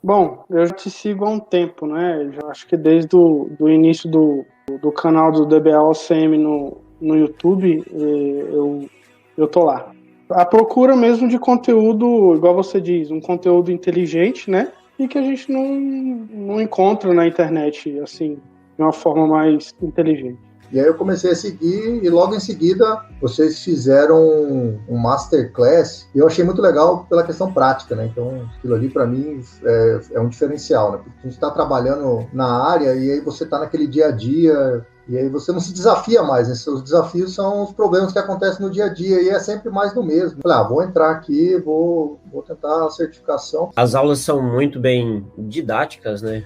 Bom, eu já te sigo há um tempo, né? Já acho que desde do início do canal do DBA-OCM no YouTube, eu tô lá. A procura mesmo de conteúdo, igual você diz, um conteúdo inteligente, né? E que a gente não encontra na internet, assim, de uma forma mais inteligente. E aí eu comecei a seguir e logo em seguida vocês fizeram um masterclass e eu achei muito legal pela questão prática, né? Então aquilo ali para mim é um diferencial, né? Porque a gente está trabalhando na área e aí você está naquele dia a dia e aí você não se desafia mais, né? Seus desafios são os problemas que acontecem no dia a dia e é sempre mais do mesmo. Falei, vou entrar aqui, vou tentar a certificação. As aulas são muito bem didáticas, né?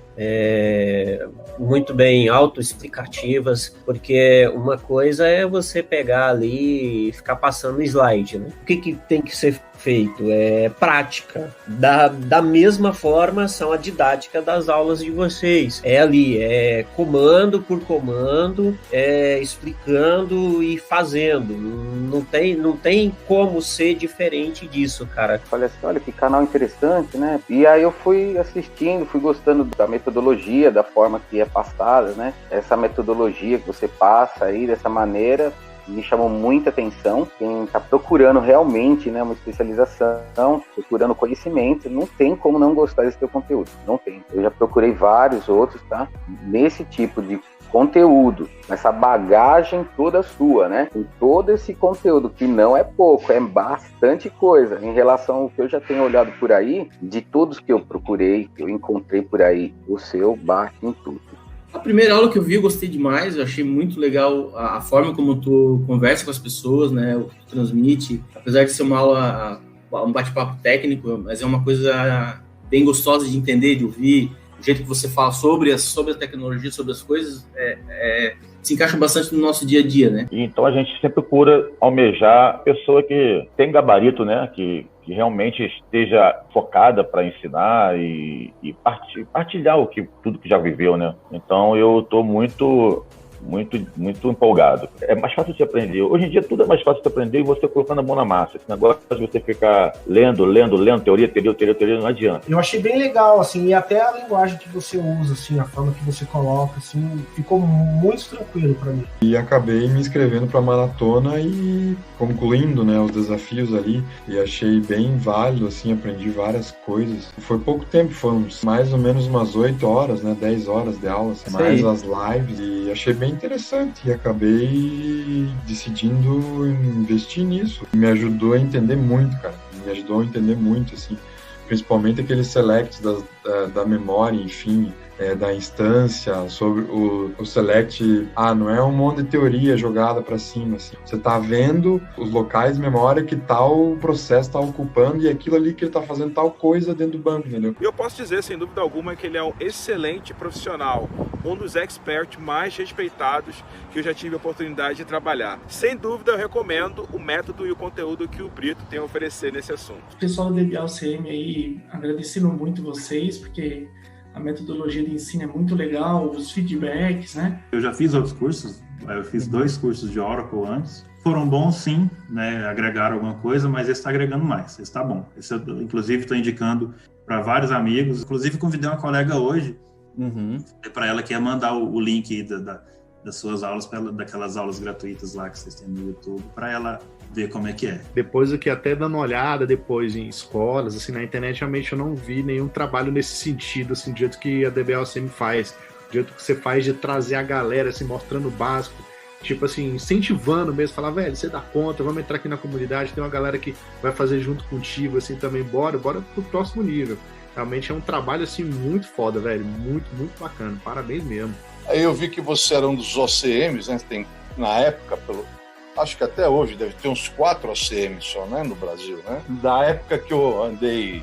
Muito bem autoexplicativas, porque uma coisa é você pegar ali e ficar passando slide, né? O que tem que ser feito? É prática. Da mesma forma, são a didática das aulas de vocês. É ali, é comando por comando, explicando e fazendo. Não tem como ser diferente disso, cara. Falei assim, olha que canal interessante, né? E aí eu fui assistindo, fui gostando da metodologia, da forma que é passada, né? Essa metodologia que você passa aí dessa maneira me chamou muita atenção. Quem está procurando realmente, né, uma especialização, procurando conhecimento, não tem como não gostar desse teu conteúdo. Não tem. Eu já procurei vários outros, tá? Nesse tipo de conteúdo, essa bagagem toda sua, né? Com todo esse conteúdo, que não é pouco, é bastante coisa. Em relação ao que eu já tenho olhado por aí, de todos que eu procurei, que eu encontrei por aí, o seu bate em tudo. A primeira aula que eu vi, eu gostei demais, eu achei muito legal a forma como tu conversa com as pessoas, né, o que tu transmite, apesar de ser uma aula, um bate-papo técnico, mas é uma coisa bem gostosa de entender, de ouvir, o jeito que você fala sobre a tecnologia, sobre as coisas, se encaixa bastante no nosso dia a dia, né? Então a gente sempre procura almejar a pessoa que tem gabarito, né, que realmente esteja focada para ensinar e partilhar tudo que já viveu, né? Então eu estou muito empolgado. É mais fácil de aprender. Hoje em dia tudo é mais fácil de aprender e você colocando a mão na massa. Esse negócio de você ficar lendo, teoria, não adianta. Eu achei bem legal, assim, e até a linguagem que você usa, assim, a forma que você coloca, assim, ficou muito tranquilo para mim. E acabei me inscrevendo para a maratona e concluindo, né, os desafios ali, e achei bem válido, assim, aprendi várias coisas. Foi pouco tempo, foram mais ou menos umas 8 horas, né, 10 horas de aula, assim, mais as lives, e achei bem interessante e acabei decidindo investir nisso. Me ajudou a entender muito, cara. Me ajudou a entender muito, assim, principalmente aqueles selects da memória, enfim, da instância, sobre o select, não é um monte de teoria jogada para cima, assim. Você tá vendo os locais de memória que tal processo tá ocupando e aquilo ali que ele tá fazendo tal coisa dentro do banco, entendeu? E eu posso dizer, sem dúvida alguma, que ele é um excelente profissional, um dos experts mais respeitados que eu já tive a oportunidade de trabalhar. Sem dúvida, eu recomendo o método e o conteúdo que o Brito tem a oferecer nesse assunto. O pessoal do DBA-OCM aí, agradecendo muito vocês, porque a metodologia de ensino é muito legal, os feedbacks, né? Eu já fiz outros cursos, eu fiz 2 cursos de Oracle antes. Foram bons, sim, né? Agregaram alguma coisa, mas esse está agregando mais, esse está bom. Esse eu, inclusive, estou indicando para vários amigos. Inclusive, convidei uma colega hoje, para ela que ia mandar o link das suas aulas, daquelas aulas gratuitas lá que vocês têm no YouTube, para ela ver como é que é. Depois aqui, até dando uma olhada depois em escolas, assim, na internet, realmente eu não vi nenhum trabalho nesse sentido, assim, do jeito que a DBA-OCM faz, do jeito que você faz de trazer a galera, assim, mostrando o básico, tipo assim, incentivando mesmo, falar, velho, você dá conta, vamos entrar aqui na comunidade, tem uma galera que vai fazer junto contigo, assim, também, bora pro próximo nível. Realmente é um trabalho, assim, muito foda, velho, muito bacana, parabéns mesmo. Aí eu vi que você era um dos OCMs, né, tem, na época, acho que até hoje deve ter uns 4 OCMs só, né, no Brasil, né? Da época que eu andei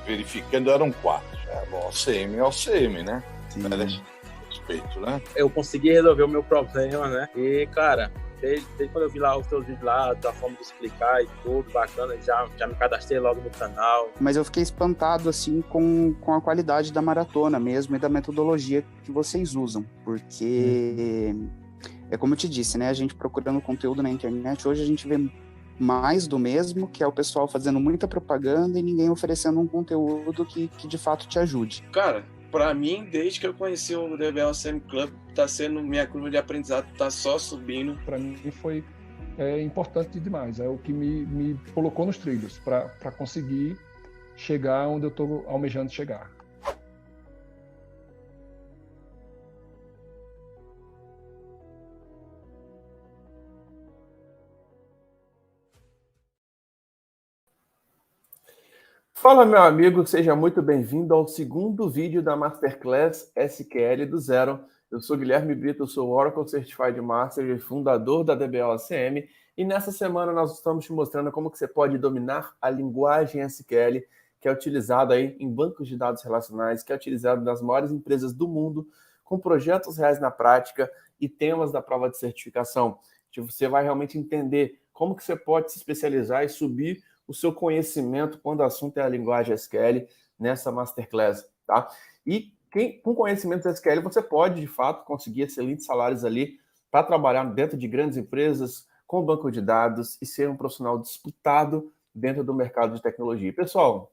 verificando, eram 4. Bom, OCM é OCM, né? Merece respeito, né? Eu consegui resolver o meu problema, né? E, cara, desde quando eu vi lá os teus vídeos lá, da forma de explicar e tudo, bacana, já me cadastrei logo no canal. Mas eu fiquei espantado, assim, com a qualidade da maratona mesmo e da metodologia que vocês usam, porque... É como eu te disse, né? A gente procurando conteúdo na internet, hoje a gente vê mais do mesmo, que é o pessoal fazendo muita propaganda e ninguém oferecendo um conteúdo que de fato te ajude? Cara, para mim, desde que eu conheci o DBLCM Club, tá sendo minha curva de aprendizado, tá só subindo. Para mim foi importante demais, é o que me colocou nos trilhos para conseguir chegar onde eu estou almejando chegar. Fala, meu amigo, seja muito bem-vindo ao segundo vídeo da Masterclass SQL do Zero. Eu sou Guilherme Brito, eu sou Oracle Certified Master e fundador da DBLCM, e nessa semana nós estamos te mostrando como que você pode dominar a linguagem SQL, que é utilizada aí em bancos de dados relacionais, que é utilizada nas maiores empresas do mundo, com projetos reais na prática e temas da prova de certificação. Você vai realmente entender como que você pode se especializar e subir o seu conhecimento quando o assunto é a linguagem SQL nessa Masterclass, tá? E com conhecimento SQL você pode, de fato, conseguir excelentes salários ali para trabalhar dentro de grandes empresas, com banco de dados e ser um profissional disputado dentro do mercado de tecnologia. E, pessoal,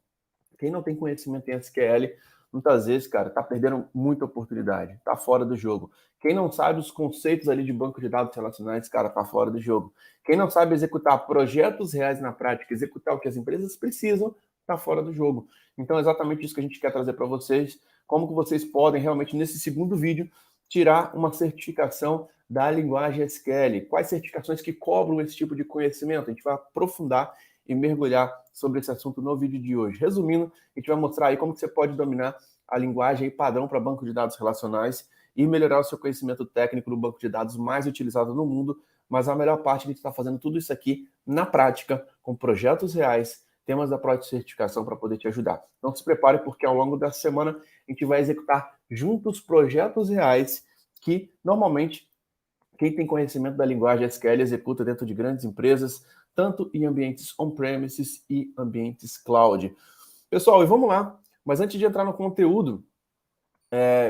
quem não tem conhecimento em SQL, muitas vezes, cara, tá perdendo muita oportunidade, tá fora do jogo. Quem não sabe os conceitos ali de banco de dados relacionais, cara, tá fora do jogo. Quem não sabe executar projetos reais na prática, executar o que as empresas precisam, tá fora do jogo. Então, é exatamente isso que a gente quer trazer para vocês, como que vocês podem realmente, nesse segundo vídeo, tirar uma certificação da linguagem SQL. Quais certificações que cobram esse tipo de conhecimento? A gente vai aprofundar e mergulhar sobre esse assunto no vídeo de hoje. Resumindo, a gente vai mostrar aí como que você pode dominar a linguagem padrão para banco de dados relacionais e melhorar o seu conhecimento técnico no banco de dados mais utilizado no mundo, mas a melhor parte é que a gente está fazendo tudo isso aqui na prática, com projetos reais, temas da prova de certificação para poder te ajudar. Então se prepare, porque ao longo dessa semana a gente vai executar juntos projetos reais que, normalmente, quem tem conhecimento da linguagem SQL executa dentro de grandes empresas, tanto em ambientes on-premises e ambientes cloud. Pessoal, e vamos lá. Mas antes de entrar no conteúdo,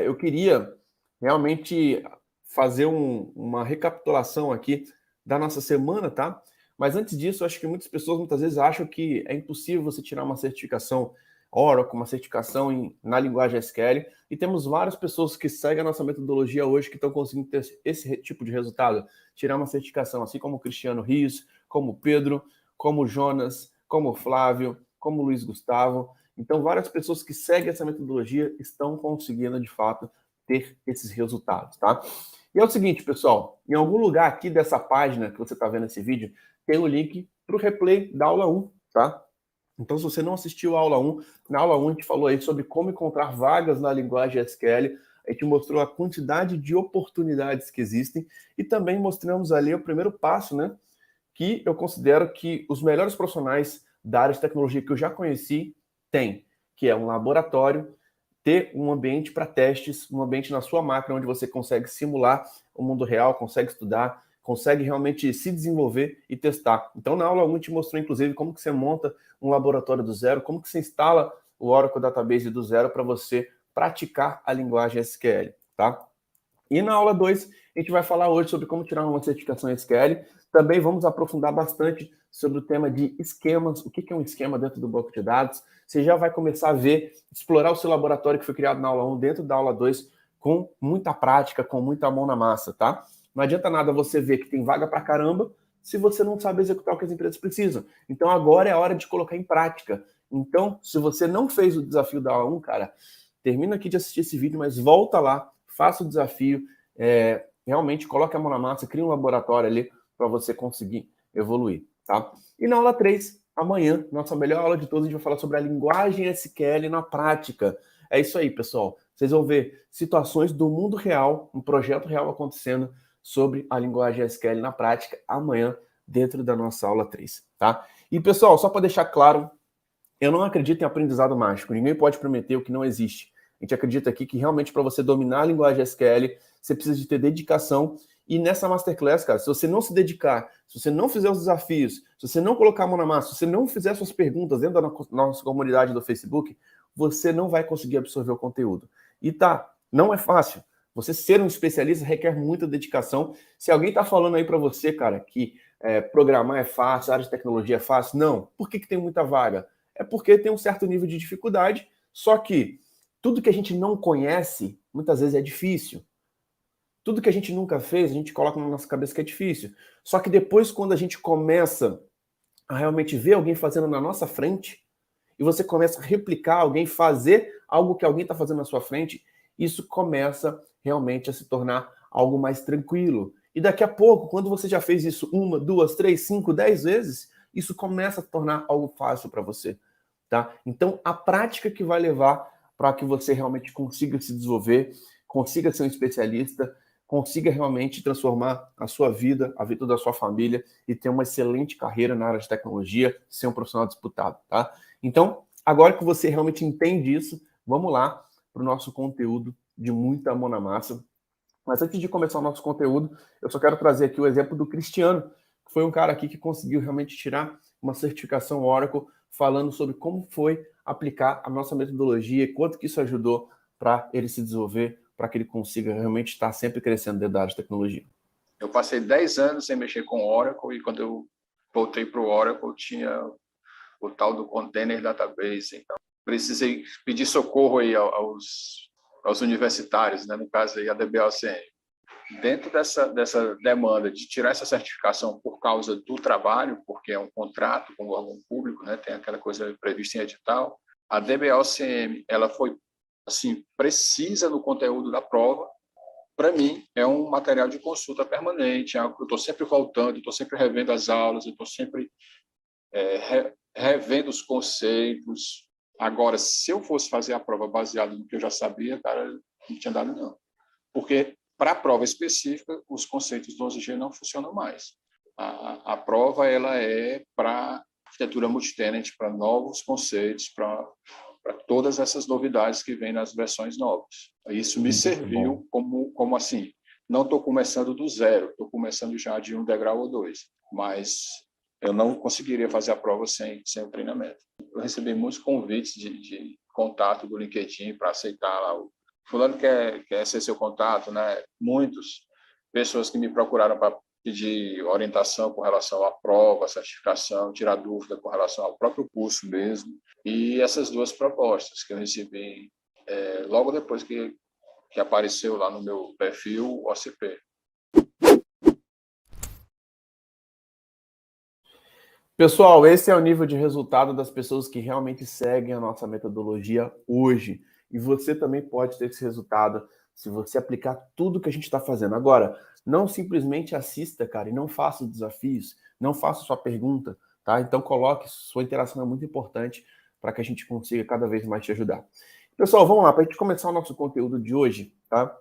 eu queria realmente fazer uma recapitulação aqui da nossa semana, tá? Mas antes disso, eu acho que muitas pessoas muitas vezes acham que é impossível você tirar uma certificação Oracle, uma certificação na linguagem SQL, e temos várias pessoas que seguem a nossa metodologia hoje que estão conseguindo ter esse tipo de resultado, tirar uma certificação, assim como o Cristiano Rios, como o Pedro, como o Jonas, como o Flávio, como o Luiz Gustavo. Então, várias pessoas que seguem essa metodologia estão conseguindo, de fato, ter esses resultados, tá? E é o seguinte, pessoal, em algum lugar aqui dessa página que você está vendo esse vídeo, tem o link para o replay da aula 1, tá? Então, se você não assistiu a aula 1, na aula 1 a gente falou aí sobre como encontrar vagas na linguagem SQL, a gente mostrou a quantidade de oportunidades que existem e também mostramos ali o primeiro passo, né? Que eu considero que os melhores profissionais da área de tecnologia que eu já conheci têm, que é um laboratório, ter um ambiente para testes, um ambiente na sua máquina onde você consegue simular o mundo real, consegue estudar, consegue realmente se desenvolver e testar. Então, na aula 1, a gente mostrou, inclusive, como que você monta um laboratório do zero, como que você instala o Oracle Database do zero para você praticar a linguagem SQL, tá? E na aula 2, a gente vai falar hoje sobre como tirar uma certificação SQL. Também vamos aprofundar bastante sobre o tema de esquemas, o que é um esquema dentro do banco de dados. Você já vai começar a ver, explorar o seu laboratório que foi criado na aula 1 dentro da aula 2 com muita prática, com muita mão na massa, tá? Não adianta nada você ver que tem vaga pra caramba se você não sabe executar o que as empresas precisam. Então agora é a hora de colocar em prática. Então, se você não fez o desafio da aula 1, cara, termina aqui de assistir esse vídeo, mas volta lá, faça o desafio, realmente coloque a mão na massa, crie um laboratório ali para você conseguir evoluir, tá? E na aula 3, amanhã, nossa melhor aula de todos, a gente vai falar sobre a linguagem SQL na prática. É isso aí, pessoal. Vocês vão ver situações do mundo real, um projeto real acontecendo sobre a linguagem SQL na prática amanhã, dentro da nossa aula 3, tá? E, pessoal, só para deixar claro, eu não acredito em aprendizado mágico. Ninguém pode prometer o que não existe. A gente acredita aqui que realmente para você dominar a linguagem SQL, você precisa de ter dedicação. E nessa Masterclass, cara, se você não se dedicar, se você não fizer os desafios, se você não colocar a mão na massa, se você não fizer suas perguntas dentro da nossa comunidade do Facebook, você não vai conseguir absorver o conteúdo. E não é fácil. Você ser um especialista requer muita dedicação. Se alguém está falando aí para você, cara, que programar é fácil, a área de tecnologia é fácil. Não. Por que tem muita vaga? É porque tem um certo nível de dificuldade, só que tudo que a gente não conhece, muitas vezes é difícil. Tudo que a gente nunca fez, a gente coloca na nossa cabeça que é difícil. Só que depois, quando a gente começa a realmente ver alguém fazendo na nossa frente, e você começa a replicar alguém, fazer algo que alguém está fazendo na sua frente, isso começa realmente a se tornar algo mais tranquilo. E daqui a pouco, quando você já fez isso 1, 2, 3, 5, 10 vezes, isso começa a tornar algo fácil para você. Tá? Então, a prática que vai levar para que você realmente consiga se desenvolver, consiga ser um especialista, consiga realmente transformar a sua vida, a vida da sua família e ter uma excelente carreira na área de tecnologia, ser um profissional disputado, tá? Então, agora que você realmente entende isso, vamos lá para o nosso conteúdo de muita mão na massa. Mas antes de começar o nosso conteúdo, eu só quero trazer aqui o exemplo do Cristiano, que foi um cara aqui que conseguiu realmente tirar uma certificação Oracle, falando sobre como foi aplicar a nossa metodologia e quanto que isso ajudou para ele se desenvolver, para que ele consiga realmente estar sempre crescendo dentro da área de tecnologia. Eu passei 10 anos sem mexer com Oracle e quando eu voltei para o Oracle tinha o tal do Container Database. Então, precisei pedir socorro aí aos universitários, né? No caso aí a DBOCM. Dentro dessa demanda de tirar essa certificação por causa do trabalho, porque é um contrato com o órgão público, né? Tem aquela coisa prevista em edital, a DBOCM ela foi assim, precisa no conteúdo da prova. Para mim, é um material de consulta permanente, é algo que eu estou sempre voltando, estou sempre revendo as aulas, estou sempre revendo os conceitos. Agora, se eu fosse fazer a prova baseada no que eu já sabia, cara, não tinha dado não. Porque, para a prova específica, os conceitos do 11G não funcionam mais. A prova ela é para arquitetura multitenant, para novos conceitos, para todas essas novidades que vêm nas versões novas. Isso me serviu como assim, não estou começando do zero, estou começando já de um degrau ou dois, mas eu não conseguiria fazer a prova sem o treinamento. Eu recebi muitos convites de contato do LinkedIn para aceitar lá. O fulano quer ser seu contato, né? Muitas pessoas que me procuraram para pedir orientação com relação à prova, à certificação, tirar dúvida com relação ao próprio curso mesmo. E essas duas propostas que eu recebi logo depois que apareceu lá no meu perfil o OCP. Pessoal, esse é o nível de resultado das pessoas que realmente seguem a nossa metodologia hoje. E você também pode ter esse resultado se você aplicar tudo que a gente está fazendo. Agora, não simplesmente assista, cara, e não faça os desafios, não faça sua pergunta, tá? Então coloque, sua interação é muito importante para que a gente consiga cada vez mais te ajudar. Pessoal, vamos lá, para a gente começar o nosso conteúdo de hoje, tá?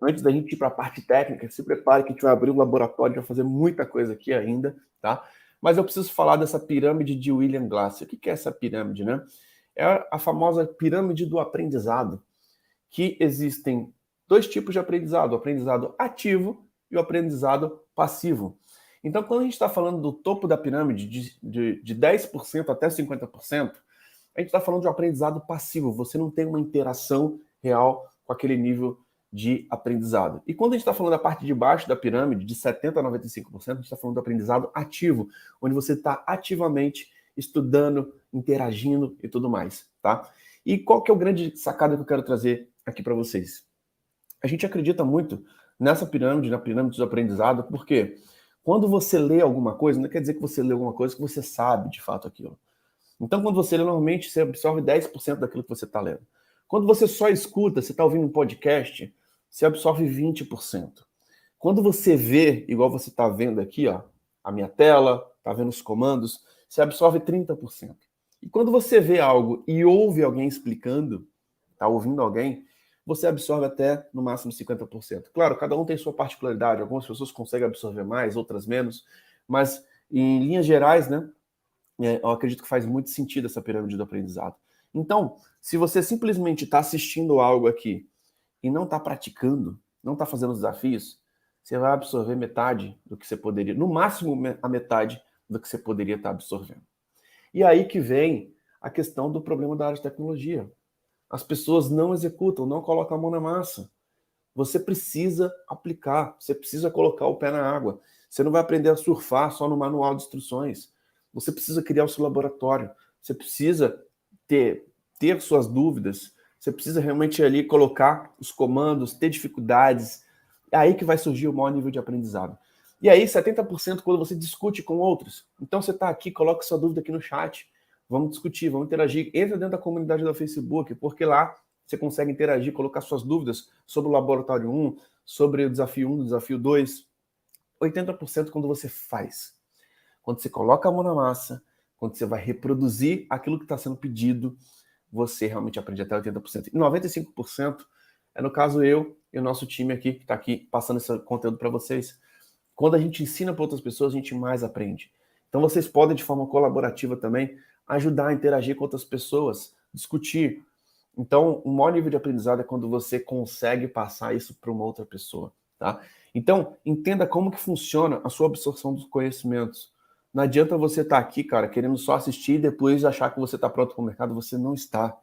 Antes da gente ir para a parte técnica, se prepare que a gente vai abrir um laboratório, vai fazer muita coisa aqui ainda, tá? Mas eu preciso falar dessa pirâmide de William Glasser. O que é essa pirâmide, né? É a famosa pirâmide do aprendizado, que existem dois tipos de aprendizado, o aprendizado ativo e o aprendizado passivo. Então, quando a gente está falando do topo da pirâmide, de 10% até 50%, a gente está falando de um aprendizado passivo. Você não tem uma interação real com aquele nível de aprendizado. E quando a gente está falando da parte de baixo da pirâmide, de 70% a 95%, a gente está falando do aprendizado ativo, onde você está ativamente estudando, interagindo e tudo mais, tá? E qual que é o grande sacada que eu quero trazer aqui para vocês? A gente acredita muito nessa pirâmide, na pirâmide do aprendizado, porque quando você lê alguma coisa, não quer dizer que você lê alguma coisa que você sabe de fato aquilo. Então, quando você lê, normalmente você absorve 10% daquilo que você está lendo. Quando você só escuta, você está ouvindo um podcast, você absorve 20%. Quando você vê, igual você está vendo aqui, ó, a minha tela, está vendo os comandos, você absorve 30%. E quando você vê algo e ouve alguém explicando, está ouvindo alguém, você absorve até, no máximo, 50%. Claro, cada um tem sua particularidade, algumas pessoas conseguem absorver mais, outras menos, mas, em linhas gerais, né, eu acredito que faz muito sentido essa pirâmide do aprendizado. Então, se você simplesmente está assistindo algo aqui e não está praticando, não está fazendo os desafios, você vai absorver metade do que você poderia, no máximo a metade do que você poderia estar absorvendo. E aí que vem a questão do problema da área de tecnologia. As pessoas não executam, não colocam a mão na massa. Você precisa aplicar, você precisa colocar o pé na água. Você não vai aprender a surfar só no manual de instruções. Você precisa criar o seu laboratório. Você precisa ter suas dúvidas. Você precisa realmente ali colocar os comandos, ter dificuldades. É aí que vai surgir o maior nível de aprendizado. E aí, 70% quando você discute com outros. Então, você está aqui, coloca sua dúvida aqui no chat. Vamos discutir, vamos interagir. Entra dentro da comunidade do Facebook, porque lá você consegue interagir, colocar suas dúvidas sobre o Laboratório 1, sobre o Desafio 1, o Desafio 2. 80% quando você faz. Quando você coloca a mão na massa, quando você vai reproduzir aquilo que está sendo pedido, você realmente aprende até 80%. E 95% é, no caso, eu e o nosso time aqui, que está aqui passando esse conteúdo para vocês. Quando a gente ensina para outras pessoas, a gente mais aprende. Então, vocês podem, de forma colaborativa também, ajudar a interagir com outras pessoas, discutir. Então, o maior nível de aprendizado é quando você consegue passar isso para uma outra pessoa, tá? Então, entenda como que funciona a sua absorção dos conhecimentos. Não adianta você estar aqui, cara, querendo só assistir e depois achar que você está pronto para o mercado. Você não está.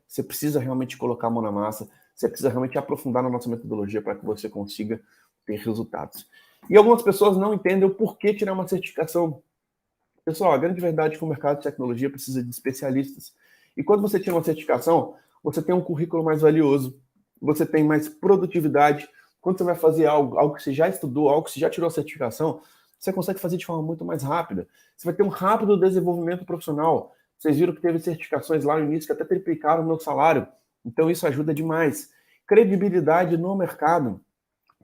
Você precisa realmente colocar a mão na massa. Você precisa realmente aprofundar na nossa metodologia para que você consiga ter resultados. E algumas pessoas não entendem o porquê tirar uma certificação. Pessoal, a grande verdade é que o mercado de tecnologia precisa de especialistas. E quando você tira uma certificação, você tem um currículo mais valioso, você tem mais produtividade. Quando você vai fazer algo que você já estudou, algo que você já tirou a certificação, você consegue fazer de forma muito mais rápida. Você vai ter um rápido desenvolvimento profissional. Vocês viram que teve certificações lá no início que até triplicaram o meu salário. Então isso ajuda demais. Credibilidade no mercado.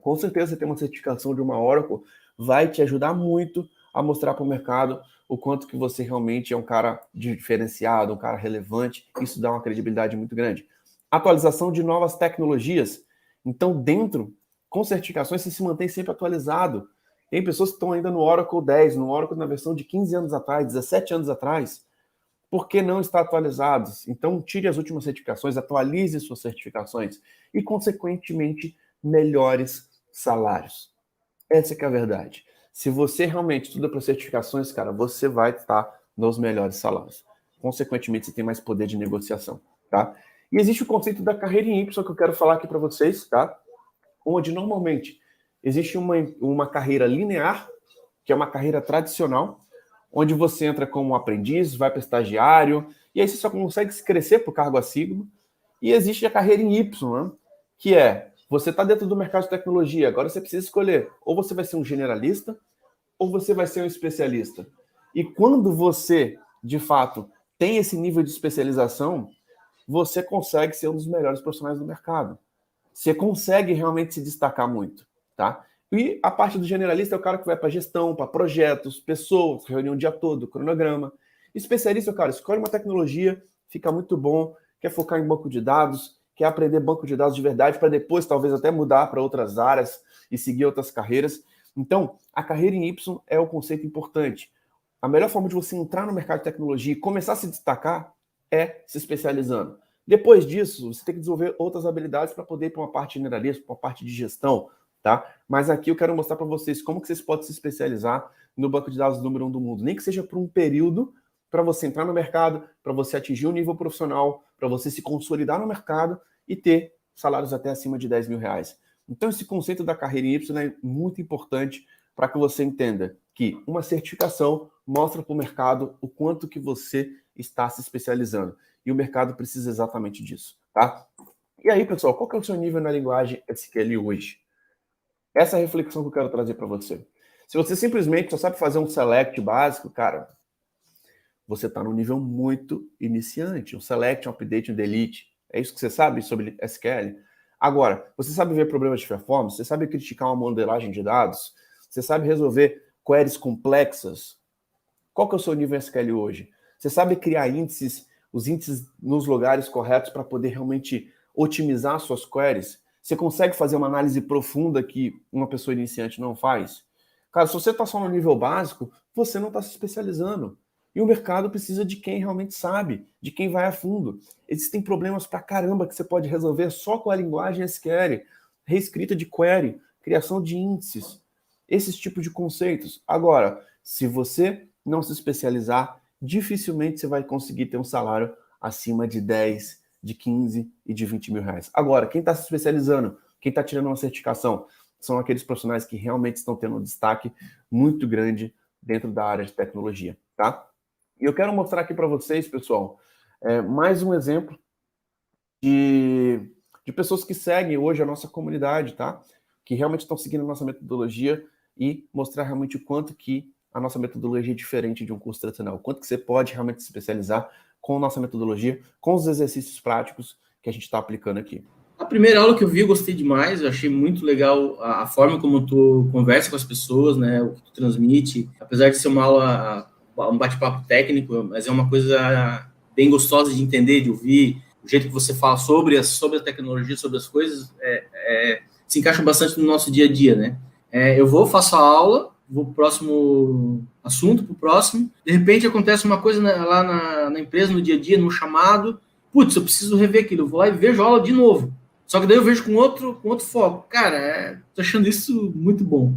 Com certeza você tem uma certificação de uma Oracle, vai te ajudar muito a mostrar para o mercado o quanto que você realmente é um cara diferenciado, um cara relevante. Isso dá uma credibilidade muito grande. Atualização de novas tecnologias. Então, dentro, com certificações, você se mantém sempre atualizado. Tem pessoas que estão ainda no Oracle 10, no Oracle na versão de 15 anos atrás, 17 anos atrás. Por que não está atualizados? Então, tire as últimas certificações, atualize suas certificações e, consequentemente, melhores salários. Essa que é a verdade. Se você realmente estuda para certificações, cara, você vai estar nos melhores salários. Consequentemente, você tem mais poder de negociação, tá? E existe o conceito da carreira em Y que eu quero falar aqui para vocês, tá? Onde, normalmente, existe uma carreira linear, que é uma carreira tradicional, onde você entra como aprendiz, vai para estagiário, e aí você só consegue crescer para o cargo acima. E existe a carreira em Y, né? Que é, você está dentro do mercado de tecnologia, agora você precisa escolher, ou você vai ser um generalista, ou você vai ser um especialista. E quando você, de fato, tem esse nível de especialização, você consegue ser um dos melhores profissionais do mercado. Você consegue realmente se destacar muito, tá? E a parte do generalista é o cara que vai para gestão, para projetos, pessoas, reunião o dia todo, cronograma. Especialista, cara, escolhe uma tecnologia, fica muito bom, quer focar em banco de dados, quer aprender banco de dados de verdade, para depois talvez até mudar para outras áreas e seguir outras carreiras. Então, a carreira em Y é o conceito importante. A melhor forma de você entrar no mercado de tecnologia e começar a se destacar é se especializando. Depois disso, você tem que desenvolver outras habilidades para poder ir para uma parte generalista, para uma parte de gestão, tá? Mas aqui eu quero mostrar para vocês como que vocês podem se especializar no banco de dados número 1 do mundo. Nem que seja por um período, para você entrar no mercado, para você atingir um nível profissional, para você se consolidar no mercado e ter salários até acima de 10 mil reais. Então, esse conceito da carreira em Y é muito importante para que você entenda que uma certificação mostra para o mercado o quanto que você está se especializando. E o mercado precisa exatamente disso, tá? E aí, pessoal, qual que é o seu nível na linguagem SQL hoje? Essa é a reflexão que eu quero trazer para você. Se você simplesmente só sabe fazer um select básico, cara, você está num nível muito iniciante. Um select, um update, um delete. É isso que você sabe sobre SQL? Agora, você sabe ver problemas de performance? Você sabe criticar uma modelagem de dados? Você sabe resolver queries complexas? Qual que é o seu nível SQL hoje? Você sabe criar índices, os índices nos lugares corretos para poder realmente otimizar suas queries? Você consegue fazer uma análise profunda que uma pessoa iniciante não faz? Cara, se você está só no nível básico, você não está se especializando. E o mercado precisa de quem realmente sabe, de quem vai a fundo. Existem problemas pra caramba que você pode resolver só com a linguagem SQL, reescrita de query, criação de índices, esses tipos de conceitos. Agora, se você não se especializar, dificilmente você vai conseguir ter um salário acima de 10, de 15 e de 20 mil reais. Agora, quem está se especializando, quem está tirando uma certificação, são aqueles profissionais que realmente estão tendo um destaque muito grande dentro da área de tecnologia, tá? E eu quero mostrar aqui para vocês, pessoal, mais um exemplo de pessoas que seguem hoje a nossa comunidade, tá? Que realmente estão seguindo a nossa metodologia e mostrar realmente o quanto que a nossa metodologia é diferente de um curso tradicional, o quanto que você pode realmente se especializar com a nossa metodologia, com os exercícios práticos que a gente está aplicando aqui. A primeira aula que eu vi, eu gostei demais, eu achei muito legal a forma como tu conversa com as pessoas, né, o que tu transmite, apesar de ser uma aula, um bate-papo técnico, mas é uma coisa bem gostosa de entender, de ouvir, o jeito que você fala sobre a tecnologia, sobre as coisas, se encaixa bastante no nosso dia a dia, né. Eu faço a aula, vou pro próximo assunto, pro próximo, de repente acontece uma coisa lá na empresa, no dia a dia, no chamado, putz, eu preciso rever aquilo, eu vou lá e vejo a aula de novo. Só que daí eu vejo com outro foco. Cara, tô achando isso muito bom.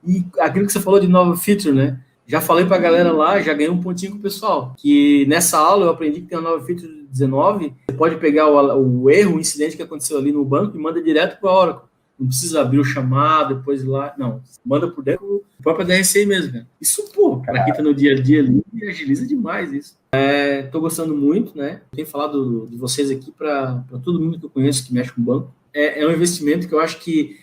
E aquilo que você falou de nova feature, né? Já falei pra galera lá, já ganhei um pontinho com o pessoal. Que nessa aula eu aprendi que tem uma nova feature 19. Você pode pegar o erro, o incidente que aconteceu ali no banco e manda direto para a Oracle. Não precisa abrir o chamado, depois ir lá. Não, manda por dentro do próprio DRC mesmo, cara. Isso, pô, pra quem tá no dia a dia ali, agiliza demais isso. Tô gostando muito, né? Tenho falado de vocês aqui para todo mundo que eu conheço que mexe com banco. É um investimento que eu acho que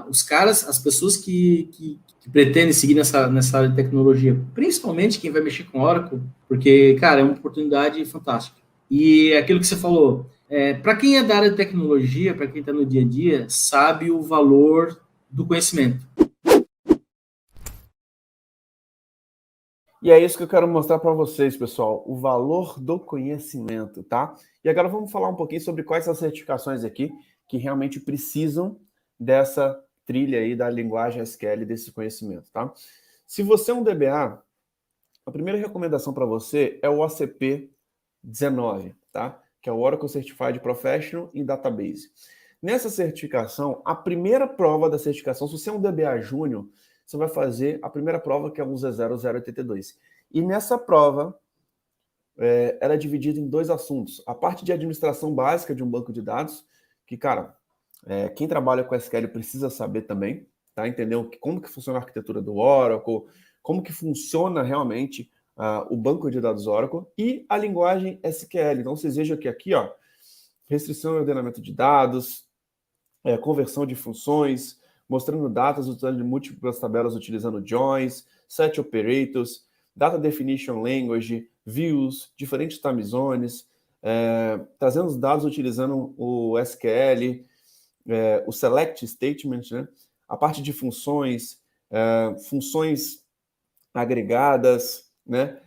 os caras, as pessoas que pretendem seguir nessa área de tecnologia, principalmente quem vai mexer com Oracle, porque, cara, é uma oportunidade fantástica. E aquilo que você falou, para quem é da área de tecnologia, para quem está no dia a dia, sabe o valor do conhecimento. E é isso que eu quero mostrar para vocês, pessoal, o valor do conhecimento, tá? E agora vamos falar um pouquinho sobre quais são as certificações aqui que realmente precisam dessa trilha aí da linguagem SQL, desse conhecimento, tá? Se você é um DBA, a primeira recomendação para você é o OCP 19, tá? Que é o Oracle Certified Professional in Database. Nessa certificação, a primeira prova da certificação, se você é um DBA Júnior, você vai fazer a primeira prova, que é o 10082. E nessa prova, ela é dividida em 2 assuntos. A parte de administração básica de um banco de dados, que, cara, quem trabalha com SQL precisa saber também, tá? Entender como que funciona a arquitetura do Oracle, como que funciona realmente o banco de dados Oracle e a linguagem SQL. Então, vocês vejam que aqui, ó, restrição e ordenamento de dados, conversão de funções, mostrando datas usando múltiplas tabelas utilizando joins, set operators, data definition language, views, diferentes time zones, trazendo os dados utilizando o SQL, o select statement, né? A parte de funções, funções agregadas, né?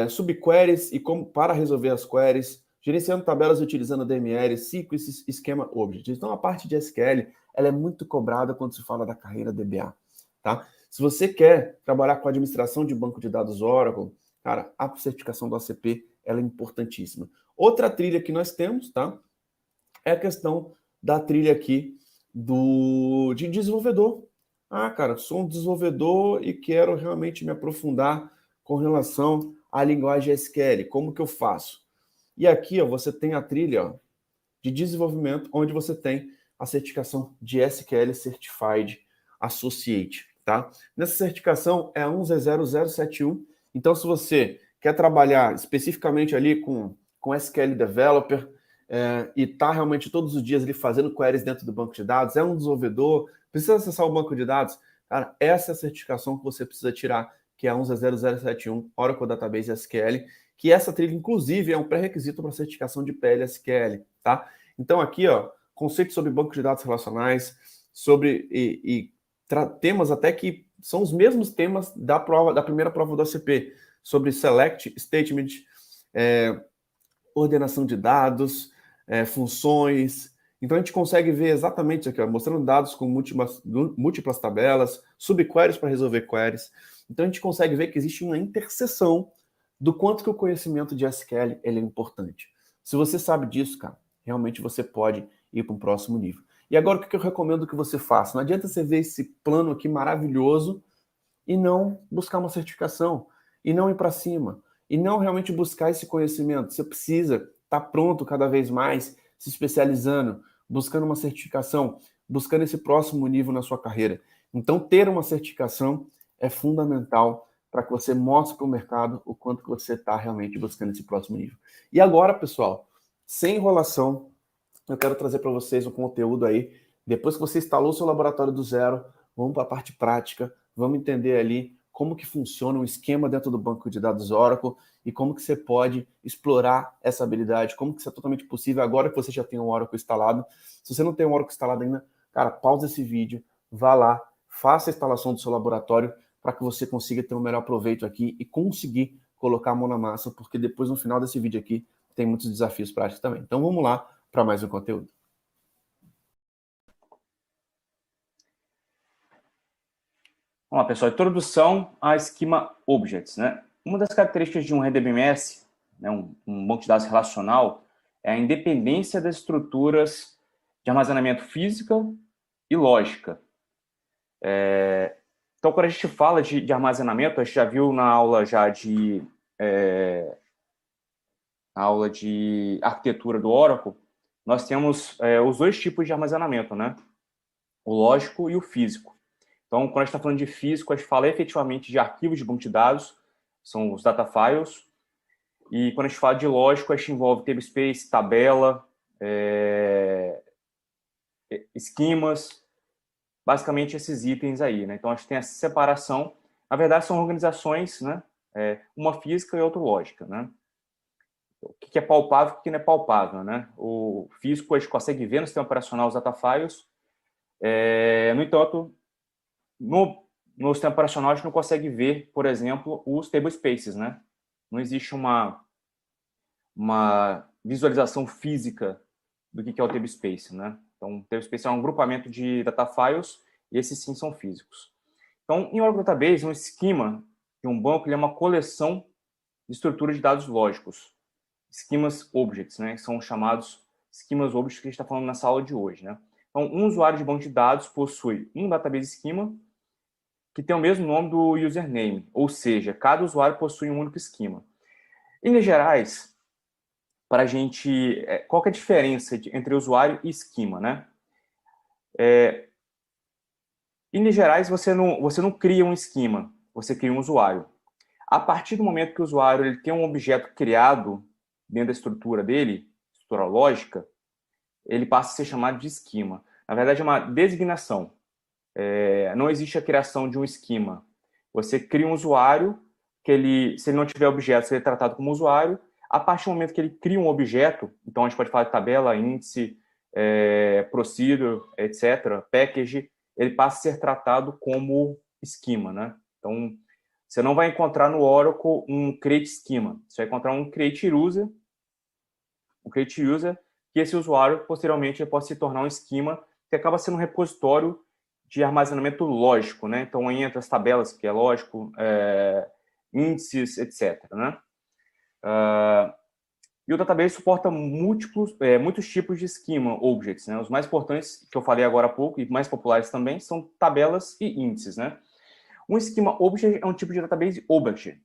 Subqueries e como para resolver as queries, gerenciando tabelas utilizando DML, sequences, esquema object. Então, a parte de SQL, ela é muito cobrada quando se fala da carreira DBA, tá? Se você quer trabalhar com a administração de banco de dados Oracle, cara, a certificação do ACP, ela é importantíssima. Outra trilha que nós temos, tá? É a questão da trilha aqui de desenvolvedor. Cara, sou um desenvolvedor e quero realmente me aprofundar com relação à linguagem SQL. Como que eu faço? E aqui, ó, você tem a trilha, ó, de desenvolvimento, onde você tem a certificação de SQL Certified Associate, tá? Nessa certificação é a 10071. Então, se você quer trabalhar especificamente ali com SQL Developer e tá realmente todos os dias ali fazendo queries dentro do banco de dados, é um desenvolvedor, precisa acessar o banco de dados, cara, essa é a certificação que você precisa tirar, que é a 10071 Oracle Database SQL, que essa trilha, inclusive, é um pré-requisito para a certificação de PL-SQL, tá? Então, aqui, ó, conceitos sobre banco de dados relacionais, sobre temas até que são os mesmos temas da primeira prova do ACP, sobre select, statement, ordenação de dados, funções. Então, a gente consegue ver exatamente aqui, ó, mostrando dados com múltiplas tabelas, subqueries para resolver queries. Então, a gente consegue ver que existe uma interseção do quanto que o conhecimento de SQL ele é importante. Se você sabe disso, cara, realmente você pode ir para um próximo nível. E agora, o que eu recomendo que você faça? Não adianta você ver esse plano aqui maravilhoso e não buscar uma certificação, e não ir para cima, e não realmente buscar esse conhecimento. Você precisa estar pronto cada vez mais, se especializando, buscando uma certificação. buscando esse próximo nível na sua carreira. Então, ter uma certificação é fundamental para que você mostre para o mercado o quanto que você está realmente buscando esse próximo nível. E agora, pessoal, sem enrolação, eu quero trazer para vocês um conteúdo aí. Depois que você instalou o seu laboratório do zero, vamos para a parte prática, vamos entender ali como que funciona o esquema dentro do banco de dados Oracle e como que você pode explorar essa habilidade, como que isso é totalmente possível agora que você já tem o Oracle instalado. Se você não tem o Oracle instalado ainda, cara, pausa esse vídeo, vá lá, faça a instalação do seu laboratório para que você consiga ter o melhor proveito aqui e conseguir colocar a mão na massa, porque depois no final desse vídeo aqui tem muitos desafios práticos também. Então vamos lá para mais um conteúdo. Vamos lá, pessoal. Introdução a Schema Objects, né? Uma das características de um RDBMS, né, um banco de dados relacional, é a independência das estruturas de armazenamento física e lógica. Então, quando a gente fala de armazenamento, a gente já viu na aula de arquitetura do Oracle, nós temos os dois tipos de armazenamento, né? O lógico e o físico. Então, quando a gente está falando de físico, a gente fala efetivamente de arquivos de banco de dados, são os data files. E quando a gente fala de lógico, a gente envolve tablespace, tabela, esquemas, basicamente esses itens aí, né? Então, a gente tem essa separação. Na verdade, são organizações, né? Uma física e outra lógica, né? O que é palpável e o que não é palpável, né? O físico a gente consegue ver no sistema operacional os data files. No entanto, no sistema operacional a gente não consegue ver, por exemplo, os tablespaces, né? Não existe uma visualização física do que é o tablespace, né? Então, o tablespace é um agrupamento de data files e esses sim são físicos. Então, em Oracle Database, um esquema de um banco ele é uma coleção de estruturas de dados lógicos. Schemas Objects, né? Que são chamados Schemas Objects que a gente está falando nessa aula de hoje, né? Então, um usuário de banco de dados possui um database schema que tem o mesmo nome do username, ou seja, cada usuário possui um único esquema. Em linhas gerais, para a gente, qual que é a diferença entre usuário e esquema, né? Em linhas gerais, você não cria um esquema, você cria um usuário. A partir do momento que o usuário ele tem um objeto criado dentro da estrutura dele, estrutura lógica, ele passa a ser chamado de esquema. Na verdade, é uma designação. Não existe a criação de um esquema. Você cria um usuário, se ele não tiver objeto, ele é tratado como usuário. A partir do momento que ele cria um objeto, então a gente pode falar de tabela, índice, procedure, etc., package, ele passa a ser tratado como esquema, né? Então, você não vai encontrar no Oracle um create schema. Você vai encontrar um create user, que esse usuário, posteriormente, pode se tornar um esquema que acaba sendo um repositório de armazenamento lógico, né? Então, entra as tabelas, que é lógico, índices, etc., né? E o database suporta muitos tipos de schema objects, né? Os mais importantes, que eu falei agora há pouco, e mais populares também, são tabelas e índices, né? Um schema object é um tipo de database object.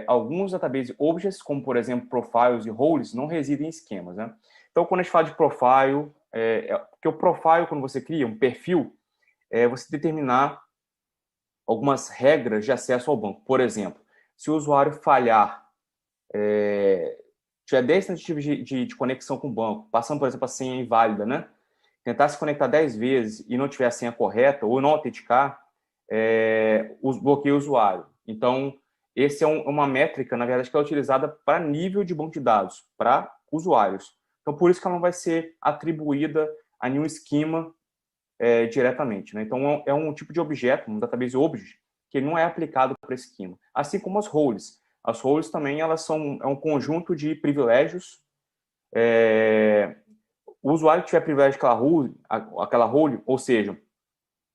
Alguns database objects, como, por exemplo, profiles e roles, não residem em esquemas, né? Então, quando a gente fala de profile, porque o profile, quando você cria um perfil, você determinar algumas regras de acesso ao banco. Por exemplo, se o usuário falhar, tiver 10 tentativas de conexão com o banco, passando, por exemplo, a senha inválida, né? Tentar se conectar 10 vezes e não tiver a senha correta, ou não autenticar, bloqueia o usuário. Então, essa é uma métrica, na verdade, que é utilizada para nível de banco de dados, para usuários. Então, por isso que ela não vai ser atribuída a nenhum esquema diretamente, né? Então, é um tipo de objeto, um database object, que não é aplicado para esquema. Assim como as roles. As roles também elas é um conjunto de privilégios. O usuário que tiver privilégio aquela role, ou seja,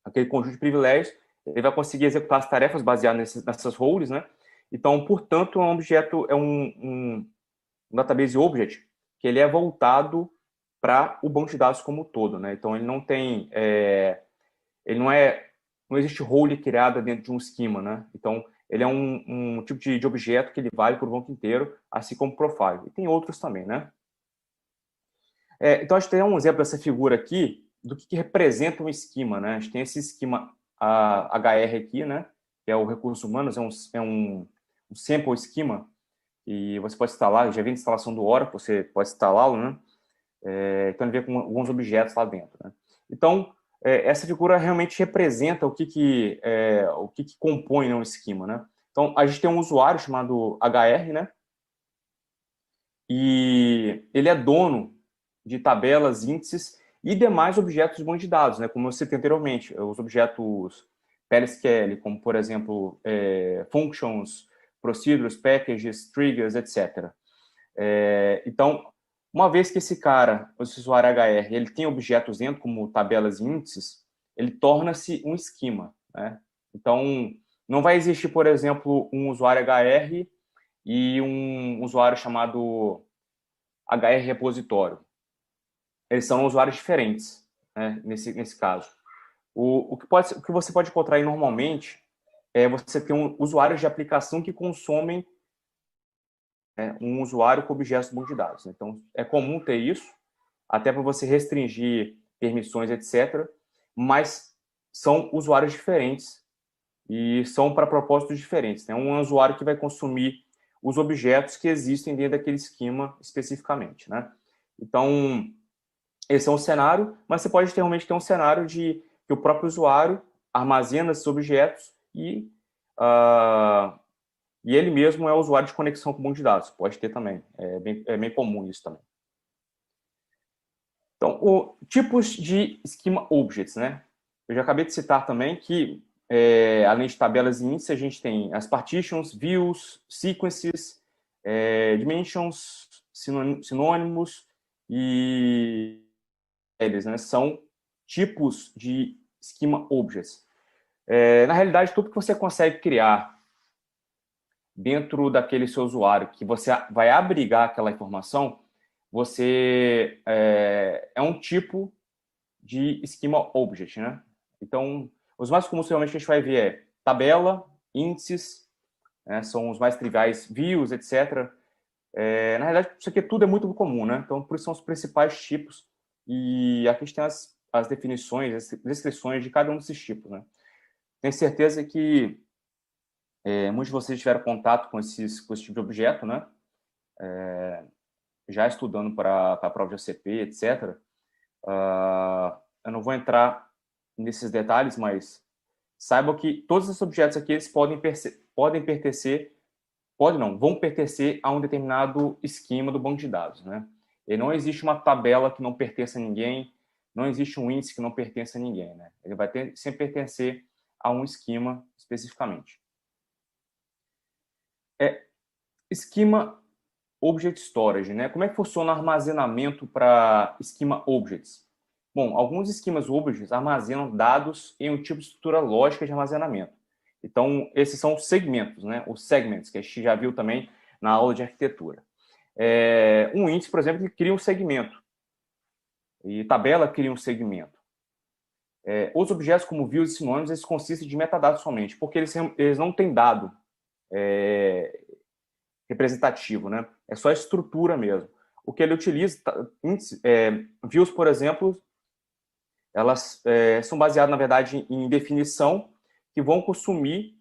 aquele conjunto de privilégios, ele vai conseguir executar as tarefas baseadas nessas roles, né? Então, portanto, é um objeto, um database object, que ele é voltado para o banco de dados como um todo, né? Então, ele não tem, não existe role criada dentro de um esquema, né? Então, ele é um tipo de objeto que ele vale para o banco inteiro, assim como profile. E tem outros também, né? Então, a gente tem um exemplo dessa figura aqui, do que representa um esquema, né? A gente tem esse esquema HR aqui, né? Que é o Recursos Humanos, é um sample esquema, e você pode instalar, já vem de instalação do Oracle, você pode instalá-lo, né? Então ele vem com alguns objetos lá dentro, né? Então, essa figura realmente representa o que compõe, né, um esquema, né? Então, a gente tem um usuário chamado HR, né? E ele é dono de tabelas, índices e demais objetos de banco de dados, né? Como eu citei anteriormente, os objetos PLSQL, como, por exemplo, functions, procedures, packages, triggers, etc. Então, uma vez que esse usuário HR, ele tem objetos dentro, como tabelas e índices, ele torna-se um esquema, né? Então, não vai existir, por exemplo, um usuário HR e um usuário chamado HR repositório. Eles são usuários diferentes, né, nesse caso. O que você pode encontrar aí normalmente é você ter usuários de aplicação que consomem um usuário com objetos de banco de dados. Então, é comum ter isso, até para você restringir permissões, etc. Mas são usuários diferentes e são para propósitos diferentes. Tem um usuário que vai consumir os objetos que existem dentro daquele esquema especificamente, né? Então, esse é um cenário, mas você pode realmente ter um cenário de que o próprio usuário armazena esses objetos e ele mesmo é o usuário de conexão com o banco de dados. Pode ter também. É bem comum isso também. Então, tipos de Schema Objects, né? Eu já acabei de citar também que, além de tabelas e índices, a gente tem as partitions, views, sequences, dimensions, sinônimos e eles, né? São tipos de Schema Objects. Na realidade, tudo que você consegue criar dentro daquele seu usuário, que você vai abrigar aquela informação, você é um tipo de Schema Object, né? Então, os mais comuns realmente a gente vai ver tabela, índices, né? São os mais triviais, views, etc. Na realidade, isso aqui tudo é muito comum, né? Então, por isso são os principais tipos. E aqui a gente tem as definições, as descrições de cada um desses tipos, né? Tenho certeza que muitos de vocês tiveram contato com esse tipo de objeto, né? Já estudando para a prova de OCP, etc. Eu não vou entrar nesses detalhes, mas saibam que todos esses objetos aqui eles vão pertencer a um determinado esquema do banco de dados, né? E não existe uma tabela que não pertence a ninguém, não existe um índice que não pertence a ninguém, né? Ele vai sempre pertencer a um esquema especificamente. Schema Object Storage, né? Como é que funciona o armazenamento para Schema Objects? Bom, alguns esquemas Objects armazenam dados em um tipo de estrutura lógica de armazenamento. Então, esses são os segmentos, né? Os segments, que a gente já viu também na aula de arquitetura. Um índice, por exemplo, que cria um segmento. E tabela cria um segmento. Os objetos como views e sinônimos, eles consistem de metadados somente, porque eles não têm dado representativo, né? É só a estrutura mesmo. O que ele utiliza, views, por exemplo, elas são baseadas, na verdade, em definição que vão consumir,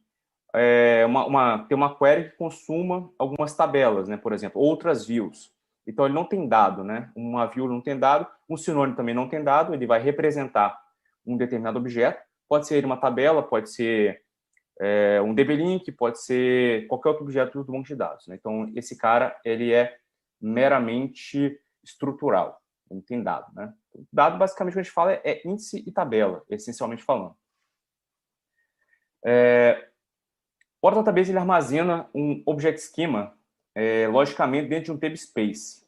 ter uma query que consuma algumas tabelas, né? Por exemplo, outras views. Então, ele não tem dado, né? Uma view não tem dado, um sinônimo também não tem dado, ele vai representar um determinado objeto, pode ser uma tabela, pode ser um DB-Link, pode ser qualquer outro objeto do banco de dados, né? Então, esse cara, ele é meramente estrutural, ele não tem dado, né? Dado, basicamente, o que a gente fala é índice e tabela, essencialmente falando. O Database ele armazena um Object Schema, logicamente, dentro de um table space.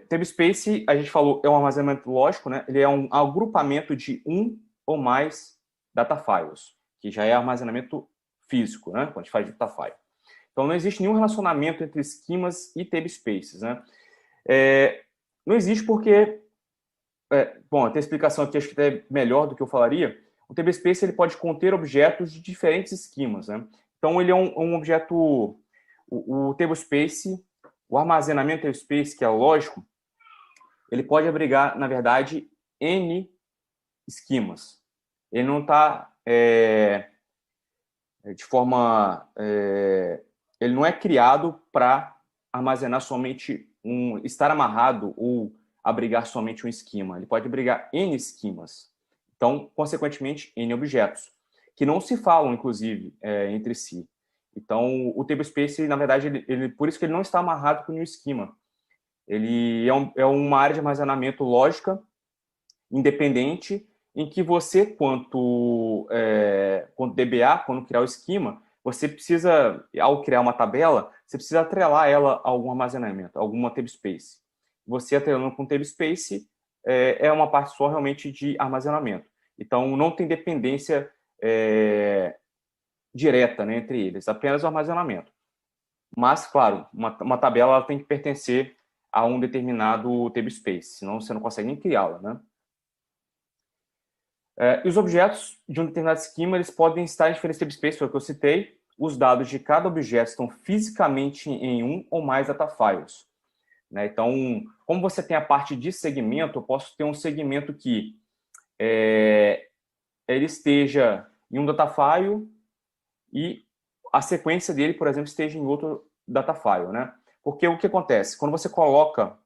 Table space, a gente falou, é um armazenamento lógico, né? Ele é um agrupamento de um ou mais data files, que já é armazenamento físico, né? Quando a gente faz data file. Então, não existe nenhum relacionamento entre esquemas e table spaces, né? Não existe porque... bom, tem explicação aqui, acho que é melhor do que eu falaria. O table space ele pode conter objetos de diferentes esquemas, né? Então, ele é um objeto... O table space, o armazenamento table space, que é lógico, ele pode abrigar, na verdade, N esquemas. Ele não está de forma... ele não é criado para armazenar somente estar amarrado ou abrigar somente um esquema. Ele pode abrigar N esquemas. Então, consequentemente, N objetos, que não se falam, inclusive, entre si. Então, o tablespace, na verdade, por isso que ele não está amarrado com nenhum esquema. Ele é uma área de armazenamento lógica, independente, em que você, quanto DBA, quando criar o esquema, você precisa, ao criar uma tabela, você precisa atrelar ela a algum armazenamento, a alguma tablespace. Você atrelando com tablespace é uma parte só realmente de armazenamento. Então, não tem dependência direta, né, entre eles, apenas o armazenamento. Mas, claro, uma tabela ela tem que pertencer a um determinado tablespace, senão você não consegue nem criá-la, né? E os objetos de um determinado esquema, eles podem estar em diferentes tablespaces, foi o que eu citei. Os dados de cada objeto estão fisicamente em um ou mais datafiles, né? Então, como você tem a parte de segmento, eu posso ter um segmento que ele esteja em um datafile e a sequência dele, por exemplo, esteja em outro datafile, né? Porque o que acontece? Quando você coloca,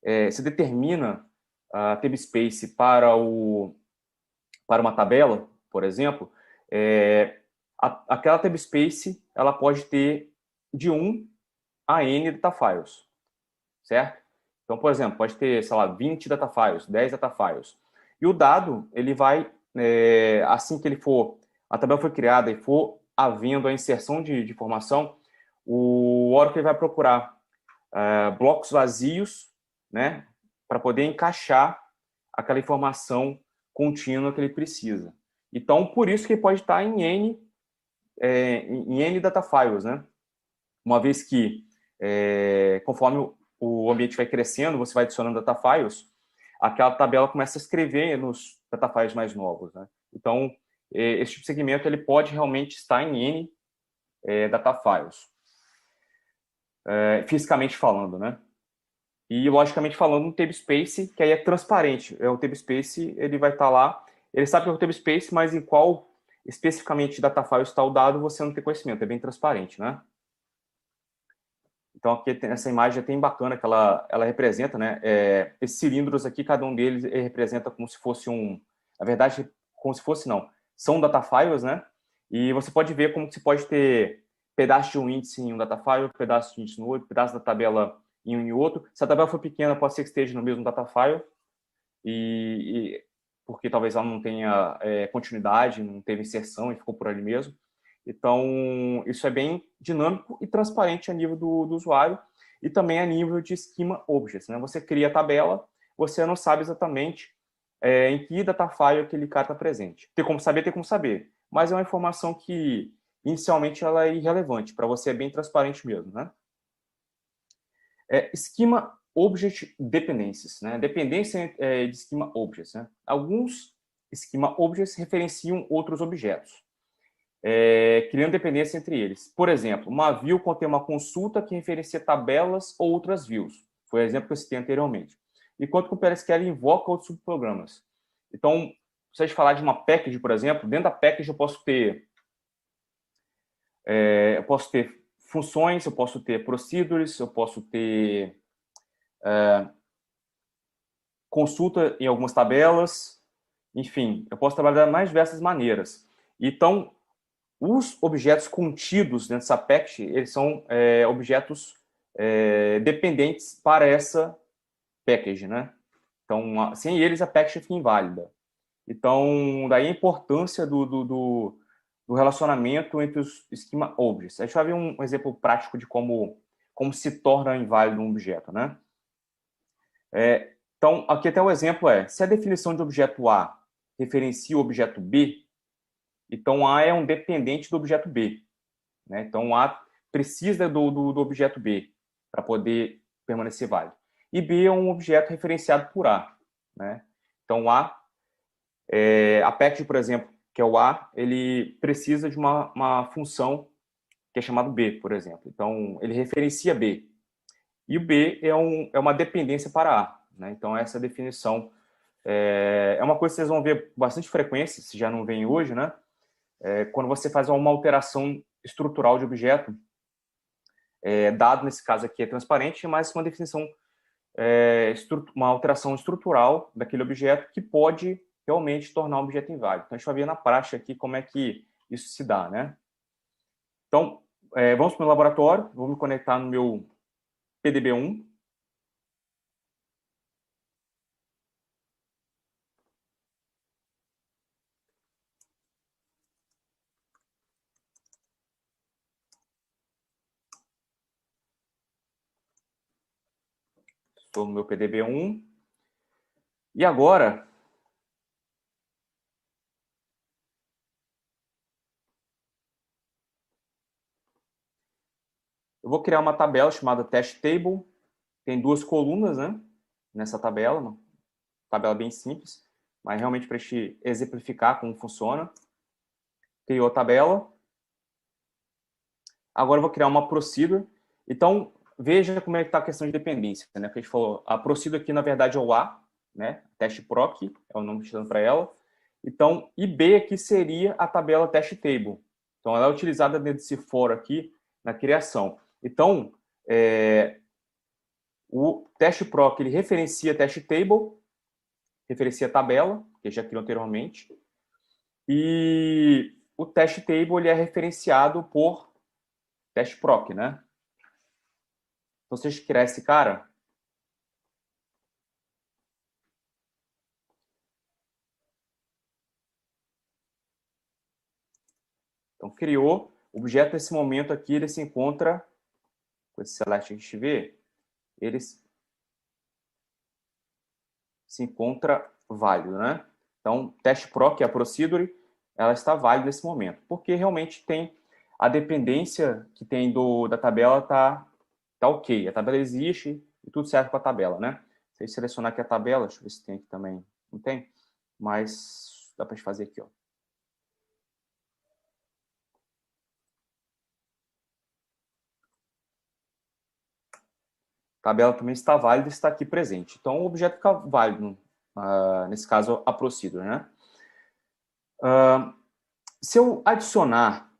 você determina a tablespace para uma tabela, por exemplo, aquela tablespace ela pode ter de 1 a N datafiles, certo? Então, por exemplo, pode ter, sei lá, 20 datafiles, 10 datafiles. E o dado, ele vai, assim que a tabela foi criada e for havendo a inserção de informação, o Oracle vai procurar blocos vazios, né, para poder encaixar aquela informação contínua que ele precisa. Então, por isso que ele pode estar em N datafiles, né? Uma vez que, conforme o ambiente vai crescendo, você vai adicionando datafiles, aquela tabela começa a escrever nos datafiles mais novos, né? Então, esse tipo de segmento ele pode realmente estar em N datafiles, fisicamente falando, né? E, logicamente falando, um tablespace, que aí é transparente. O tablespace, ele vai estar lá, ele sabe que é o tablespace, mas em qual especificamente datafile está o dado, você não tem conhecimento, é bem transparente, né? Então, aqui essa imagem é bem bacana, que ela representa, né? Esses cilindros aqui, cada um deles representa como se fosse na verdade, como se fosse, não. São datafiles, né? E você pode ver como que se pode ter pedaço de um índice em um datafile, pedaço de índice no outro, pedaço da tabela em um e outro. Se a tabela for pequena, pode ser que esteja no mesmo datafile, porque talvez ela não tenha continuidade, não teve inserção e ficou por ali mesmo. Então, isso é bem dinâmico e transparente a nível do usuário e também a nível de schema objects, né? Você cria a tabela, você não sabe exatamente em que datafile aquele cara está presente. Tem como saber, mas é uma informação que inicialmente ela é irrelevante, para você é bem transparente mesmo, né? Schema Object Dependencies, né? Dependência de Schema Objects, né? Alguns Schema Objects referenciam outros objetos, criando dependência entre eles. Por exemplo, uma view contém uma consulta que referencia tabelas ou outras views. Foi o exemplo que eu citei anteriormente. Enquanto que o PLSQL invoca outros subprogramas. Então, se a gente falar de uma package, por exemplo, dentro da package eu posso ter funções, eu posso ter procedures, eu posso ter consulta em algumas tabelas, enfim, eu posso trabalhar de mais diversas maneiras. Então, os objetos contidos dentro dessa package, eles são objetos dependentes para essa package, né? Então, sem eles, a package fica inválida. Então, daí a importância do relacionamento entre os schema objects. A gente vai ver um exemplo prático de como se torna inválido um objeto, né? Então, aqui até o exemplo se a definição de objeto A referencia o objeto B, então A é um dependente do objeto B, né? Então, A precisa do objeto B para poder permanecer válido. E B é um objeto referenciado por A, né? Então, a package, por exemplo, que é o A, ele precisa de uma função que é chamada B, por exemplo. Então, ele referencia B. E o B é uma dependência para A, né? Então, essa é a definição É uma coisa que vocês vão ver com bastante frequência, se já não vem hoje, né? Quando você faz uma alteração estrutural de objeto, dado nesse caso aqui é transparente, mas uma definição, uma alteração estrutural daquele objeto que pode realmente tornar o objeto inválido. Então, a gente vai ver na prática aqui como é que isso se dá, né? Então, vamos para o meu laboratório, vou me conectar no meu PDB-1. Estou no meu PDB-1. E agora, eu vou criar uma tabela chamada Test Table. Tem 2 colunas, né, nessa tabela, uma tabela bem simples, mas realmente para a gente exemplificar como funciona. Criou a tabela. Agora eu vou criar uma procedure. Então, veja como é que está a questão de dependência, né? Que a gente falou, a procedure aqui, na verdade, é o A, né? Test proc, é o nome que está dando para ela. Então, e B aqui seria a tabela Test Table. Então, ela é utilizada dentro desse for aqui na criação. Então, o test proc, ele referencia test table, referencia a tabela, que já criou anteriormente, e o test table ele é referenciado por test proc, né? Então, se a gente criar esse cara, então criou, o objeto nesse momento aqui, ele se encontra, com esse select que a gente vê, ele se encontra válido, né? Então, test proc, que é a procedure, ela está válida nesse momento, porque realmente tem a dependência que tem da tabela tá ok, a tabela existe e tudo certo com a tabela, né? Se eu selecionar aqui a tabela, deixa eu ver se tem aqui também, não tem, mas dá para gente fazer aqui, ó. A tabela também está válida e está aqui presente. Então, o objeto fica válido, nesse caso, a procedure, né? Se eu adicionar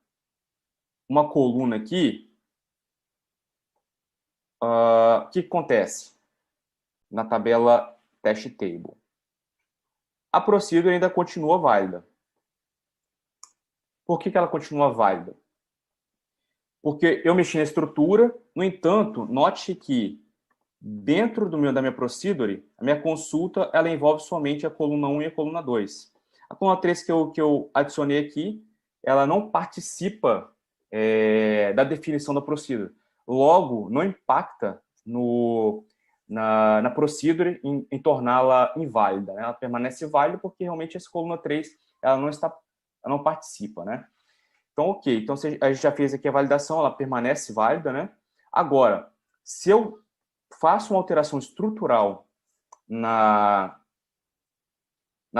uma coluna aqui, o que acontece na tabela test table? A procedure ainda continua válida. Por que ela continua válida? Porque eu mexi na estrutura, no entanto, note que dentro da minha procedure, a minha consulta ela envolve somente a coluna 1 e a coluna 2. A coluna 3 que eu adicionei aqui, ela não participa da definição da procedure. Logo, não impacta na procedure em torná-la inválida, né? Ela permanece válida porque realmente essa coluna 3 ela não participa, né? Então, ok. Então, a gente já fez aqui a validação, ela permanece válida, né? Agora, se eu faço uma alteração estrutural na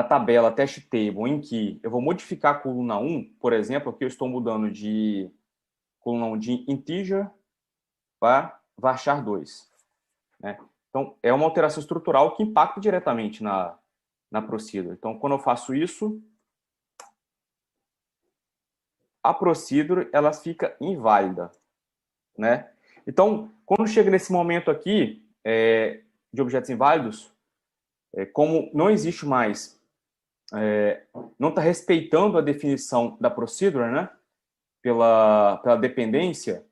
tabela test table, em que eu vou modificar a coluna 1, por exemplo, aqui eu estou mudando de coluna 1 de integer para varchar 2. Né? Então, é uma alteração estrutural que impacta diretamente na procedure. Então, quando eu faço isso, a procedure ela fica inválida, né? Então, quando chega nesse momento aqui de objetos inválidos, como não existe mais, não está respeitando a definição da procedure, né? Pela dependência,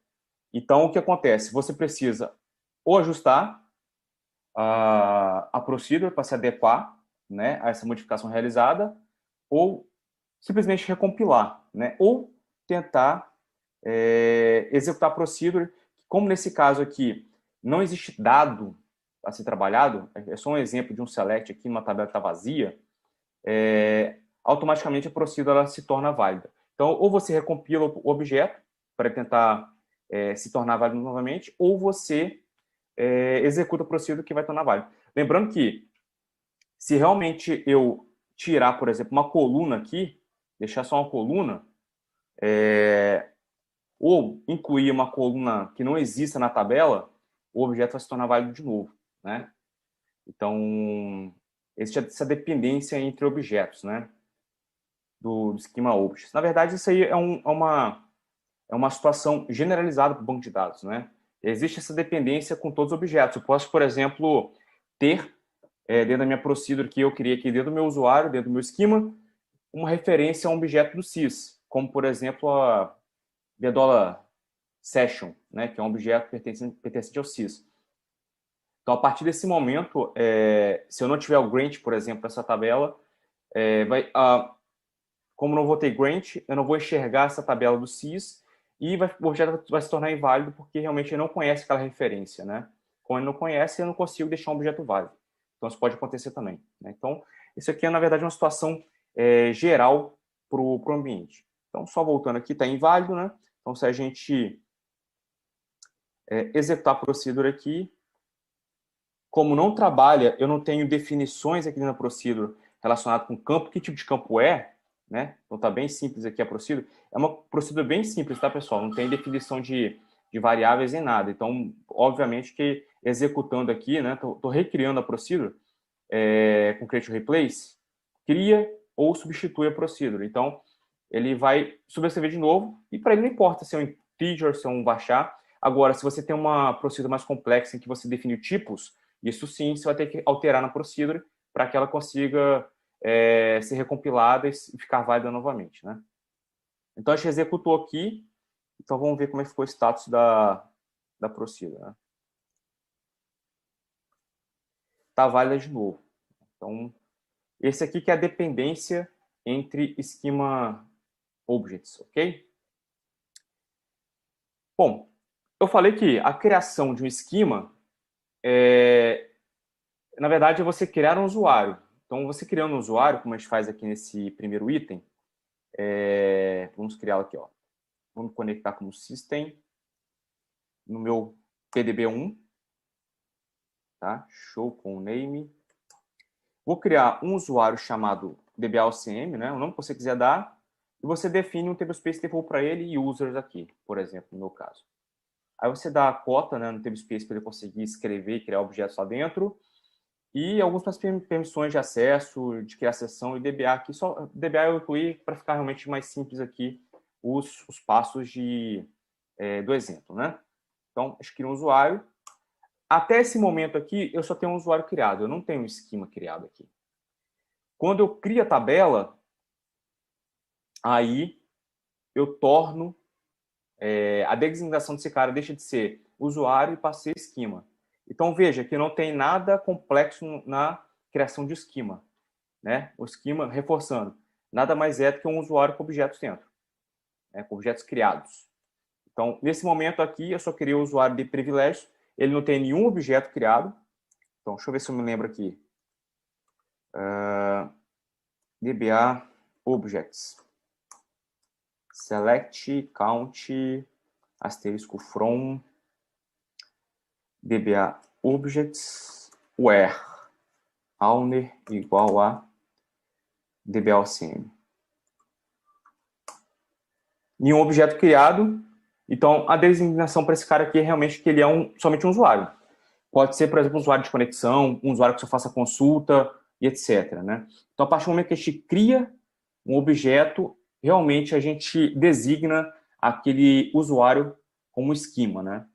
então o que acontece? Você precisa ou ajustar a procedure para se adequar, né, a essa modificação realizada, ou simplesmente recompilar, né? Ou tentar executar a procedure, como nesse caso aqui não existe dado a ser trabalhado, é só um exemplo de um select aqui, uma tabela que está vazia, automaticamente a procedure ela se torna válida. Então, ou você recompila o objeto para tentar se tornar válido novamente, ou você executa a procedure que vai tornar válido. Lembrando que, se realmente eu tirar, por exemplo, uma coluna aqui, deixar só uma coluna, ou incluir uma coluna que não exista na tabela, o objeto vai se tornar válido de novo, né? Então, existe essa dependência entre objetos, né? Do esquema objects. Na verdade, isso aí é uma situação generalizada para o banco de dados, né? Existe essa dependência com todos os objetos. Eu posso, por exemplo, ter, dentro da minha procedure que eu criei aqui dentro do meu usuário, dentro do meu esquema, uma referência a um objeto do sys, como, por exemplo, a $session, né? Que é um objeto pertencente ao sys. Então, a partir desse momento, se eu não tiver o grant, por exemplo, essa tabela, como não vou ter grant, eu não vou enxergar essa tabela do sys e o objeto vai se tornar inválido porque realmente ele não conhece aquela referência, né? Como ele não conhece, eu não consigo deixar um objeto válido. Então, isso pode acontecer também, né? Então, isso aqui é, na verdade, uma situação geral para o ambiente. Então, só voltando aqui, está inválido, né? Então, se a gente executar a procedure aqui, como não trabalha, eu não tenho definições aqui na procedure relacionadas com campo, que tipo de campo é, né? Então tá bem simples aqui a procedure. É uma procedure bem simples, tá, pessoal? Não tem definição de variáveis em nada. Então, obviamente que executando aqui, né? Tô recriando a procedure com create replace, cria ou substitui a procedure. Então, ele vai subescrever de novo e para ele não importa se é um integer, se é um varchar. Agora, se você tem uma procedure mais complexa em que você define tipos, isso sim, você vai ter que alterar na procedure para que ela consiga ser recompilada e ficar válida novamente, né? Então, a gente executou aqui. Então, vamos ver como é que ficou o status da procedure, né? Está válida de novo. Então, esse aqui que é a dependência entre esquema objects, ok? Bom, eu falei que a criação de um esquema na verdade, é você criar um usuário. Então, você criando um usuário, como a gente faz aqui nesse primeiro item, vamos criá-lo aqui, ó. Vamos conectar como system no meu PDB1, tá? Show com o name. Vou criar um usuário chamado DBAOCM, né? O nome que você quiser dar, e você define um tablespace default para ele e users aqui, por exemplo, no meu caso. Aí você dá a cota, né, no tablespace para ele conseguir escrever e criar objetos lá dentro. E algumas permissões de acesso, de criar sessão e DBA aqui. Só DBA eu incluí para ficar realmente mais simples aqui os passos do exemplo, né? Então, acho que cria um usuário. Até esse momento aqui, eu só tenho um usuário criado. Eu não tenho um esquema criado aqui. Quando eu crio a tabela, aí eu torno a designação desse cara deixa de ser usuário e passa a ser esquema. Então, veja que não tem nada complexo na criação de esquema, né? O esquema, reforçando, nada mais é do que um usuário com objetos dentro, né? Com objetos criados. Então, nesse momento aqui, eu só criei o usuário de privilégios, ele não tem nenhum objeto criado. Então, deixa eu ver se eu me lembro aqui. DBA objects. Select, count, asterisco from, DBA objects, where, owner igual a DBAOCM. Nenhum objeto criado. Então, a designação para esse cara aqui é realmente que ele é somente um usuário. Pode ser, por exemplo, um usuário de conexão, um usuário que só faça consulta, e etc, né? Então, a partir do momento que a gente cria um objeto, realmente a gente designa aquele usuário como esquema, né?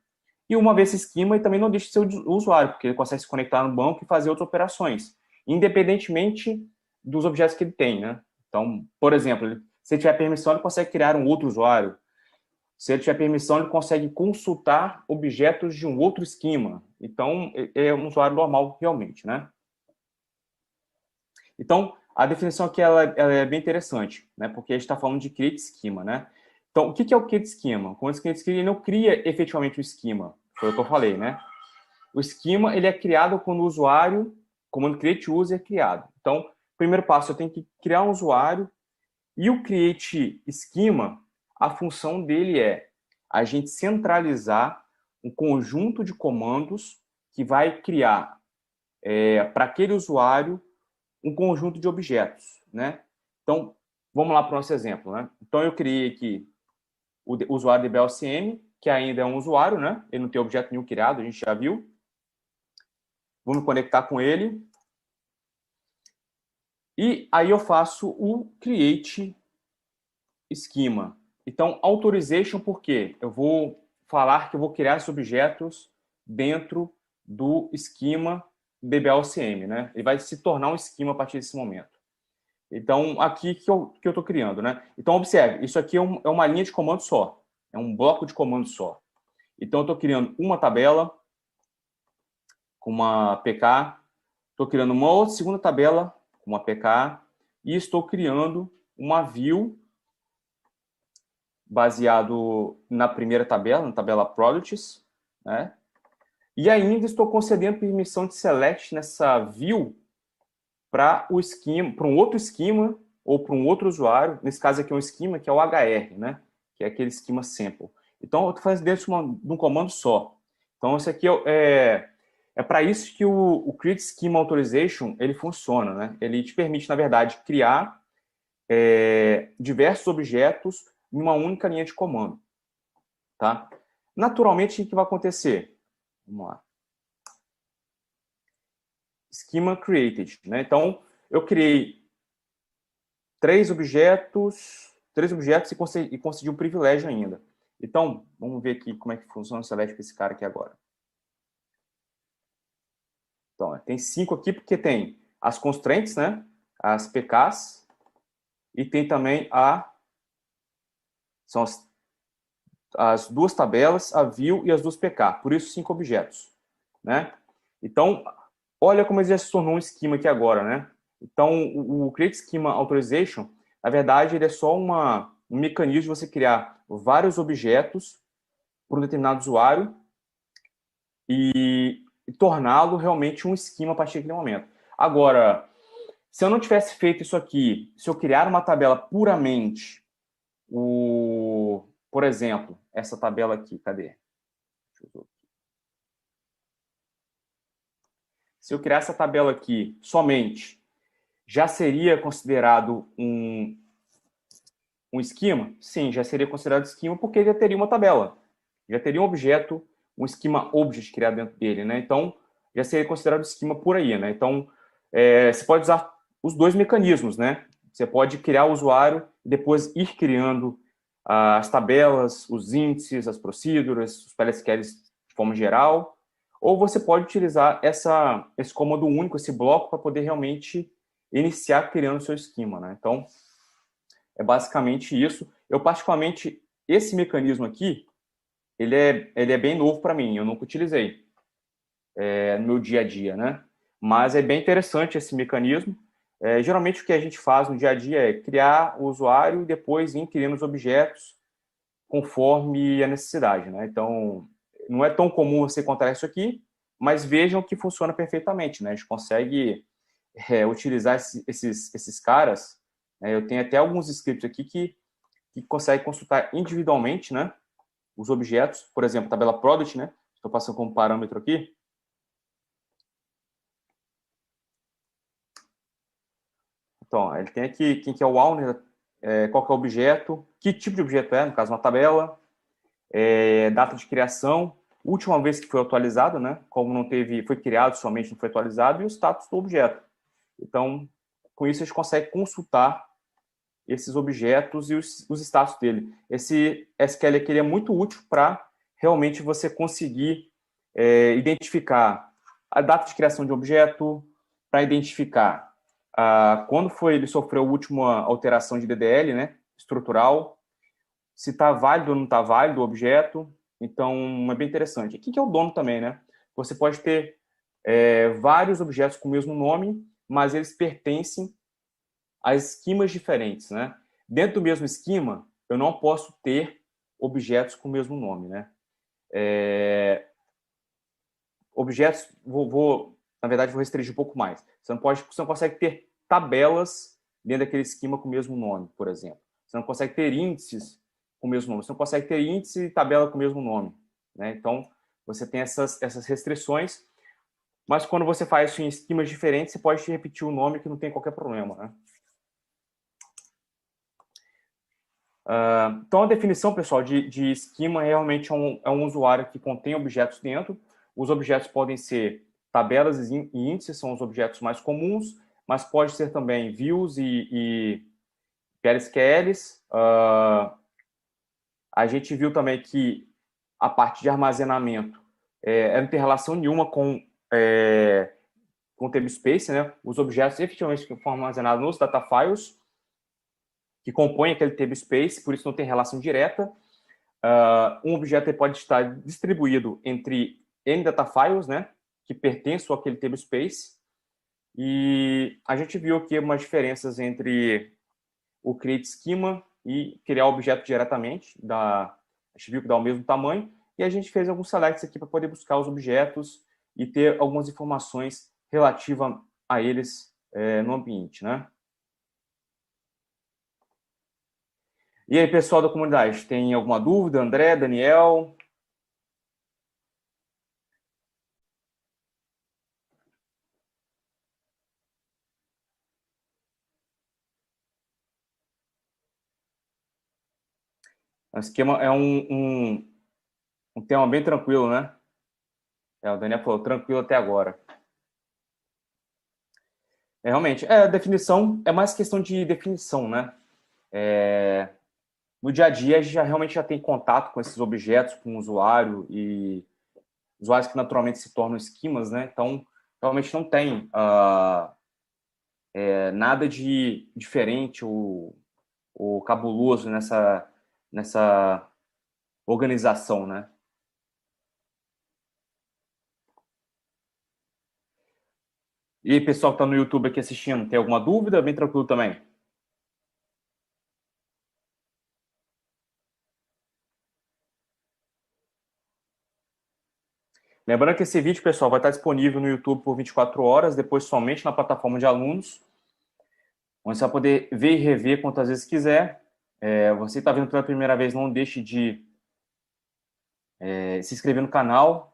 E uma vez esse esquema, ele também não deixa de ser o usuário, porque ele consegue se conectar no banco e fazer outras operações, independentemente dos objetos que ele tem, né? Então, por exemplo, se ele tiver permissão, ele consegue criar um outro usuário. Se ele tiver permissão, ele consegue consultar objetos de um outro esquema. Então, é um usuário normal, realmente, né? Então, a definição aqui ela é bem interessante, né? Porque a gente está falando de create schema, né? Então, o que é o create schema? Quando o create schema, ele não cria efetivamente o esquema, foi o que eu falei, né? O esquema, ele é criado quando o usuário, comando create user é criado. Então, primeiro passo, eu tenho que criar um usuário e o create schema, a função dele é a gente centralizar um conjunto de comandos que vai criar para aquele usuário um conjunto de objetos, né? Então, vamos lá para o nosso exemplo, né? Então, eu criei aqui o usuário DBAOCM, que ainda é um usuário, né? Ele não tem objeto nenhum criado, a gente já viu. Vou me conectar com ele. E aí eu faço o create schema. Então, authorization, por quê? Eu vou falar que eu vou criar esses objetos dentro do esquema DBA-OCM, né? Ele vai se tornar um esquema a partir desse momento. Então, aqui que eu estou criando, né? Então, observe, isso aqui é uma linha de comando só. É um bloco de comando só. Então, eu estou criando uma tabela com uma PK, estou criando uma outra segunda tabela com uma PK e estou criando uma view baseado na primeira tabela, na tabela products, né? E ainda estou concedendo permissão de select nessa view para o esquema, para um outro esquema ou para um outro usuário. Nesse caso aqui é um esquema que é o HR, né? Que é aquele esquema sample. Então, eu estou fazendo dentro de um comando só. Então, esse aqui é para isso que o Create Schema Authorization ele funciona, né? Ele te permite, na verdade, criar diversos objetos em uma única linha de comando, tá? Naturalmente, o que vai acontecer? Vamos lá. Schema created, né? Então, eu criei três objetos e consegui um privilégio ainda. Então, vamos ver aqui como é que funciona o select para esse cara aqui agora. Então, tem 5 aqui porque tem as constraints, né? As PKs e tem também são as duas tabelas, a view e as duas PK. Por isso, 5 objetos, né? Então, olha como ele já se tornou um esquema aqui agora, né? Então, o Create Schema Authorization, na verdade, ele é só um mecanismo de você criar vários objetos para um determinado usuário e torná-lo realmente um esquema a partir daquele momento. Agora, se eu não tivesse feito isso aqui, se eu criar uma tabela puramente, por exemplo, essa tabela aqui, cadê? Se eu criar essa tabela aqui somente, já seria considerado um esquema? Sim, já seria considerado esquema porque já teria uma tabela. Já teria um objeto, um esquema object criado dentro dele, né? Então, já seria considerado esquema por aí, né? Então, você pode usar os dois mecanismos, né? Você pode criar o usuário e depois ir criando as tabelas, os índices, as procedures, os PLSQLs de forma geral, ou você pode utilizar esse comando único, esse bloco, para poder realmente iniciar criando o seu esquema, né? Então, é basicamente isso. Eu, particularmente, esse mecanismo aqui, ele é bem novo para mim, eu nunca utilizei no meu dia a dia, né? Mas é bem interessante esse mecanismo. Geralmente, o que a gente faz no dia a dia é criar o usuário e depois ir criando os objetos conforme a necessidade, né? Então, não é tão comum você encontrar isso aqui, mas vejam que funciona perfeitamente, né? A gente consegue utilizar esses caras. Eu tenho até alguns scripts aqui que conseguem consultar individualmente, né, os objetos. Por exemplo, tabela product, né? Estou passando como parâmetro aqui. Então, ele tem aqui quem que é o owner, qual que é o objeto, que tipo de objeto no caso, uma tabela, data de criação, última vez que foi atualizado, né? Como não foi criado somente, não foi atualizado, e o status do objeto. Então, com isso, a gente consegue consultar esses objetos e os status dele. Esse SQL aqui ele é muito útil para realmente você conseguir identificar a data de criação de objeto, para identificar quando ele sofreu a última alteração de DDL, né, estrutural, se está válido ou não está válido o objeto. Então, é bem interessante. Aqui que é o dono também, né? Você pode ter vários objetos com o mesmo nome, mas eles pertencem a esquemas diferentes, né? Dentro do mesmo esquema, eu não posso ter objetos com o mesmo nome, né? Objetos, na verdade, vou restringir um pouco mais. Você não consegue ter tabelas dentro daquele esquema com o mesmo nome, por exemplo. Você não consegue ter índices com o mesmo nome. Você não consegue ter índice e tabela com o mesmo nome, né? Então, você tem essas restrições, mas quando você faz isso em esquemas diferentes, você pode repetir o nome que não tem qualquer problema, né? Então, a definição, pessoal, de esquema realmente é um usuário que contém objetos dentro. Os objetos podem ser tabelas e índices, são os objetos mais comuns, mas pode ser também views e PLSQLs. A gente viu também que a parte de armazenamento não tem relação nenhuma com o table space, né? Os objetos efetivamente que foram armazenados nos data files, que compõem aquele table space, por isso não tem relação direta. Um objeto pode estar distribuído entre N data files, né? Que pertencem àquele table space. E a gente viu aqui umas diferenças entre o create schema e criar o objeto diretamente. A gente viu que dá o mesmo tamanho. E a gente fez alguns selects aqui para poder buscar os objetos e ter algumas informações relativas a eles no ambiente, né? E aí, pessoal da comunidade, tem alguma dúvida? André, Daniel? O esquema é um tema bem tranquilo, né? O Daniel falou, tranquilo até agora. Realmente, a definição é mais questão de definição, né? No dia a dia, a gente realmente já tem contato com esses objetos, com o usuário e usuários que naturalmente se tornam esquemas, né? Então, realmente não tem nada de diferente ou cabuloso nessa organização, né? E aí, pessoal que está no YouTube aqui assistindo, tem alguma dúvida? Bem tranquilo também. Lembrando que esse vídeo, pessoal, vai estar disponível no YouTube por 24 horas, depois somente na plataforma de alunos, onde você vai poder ver e rever quantas vezes quiser. Você está vendo pela primeira vez, não deixe de se inscrever no canal,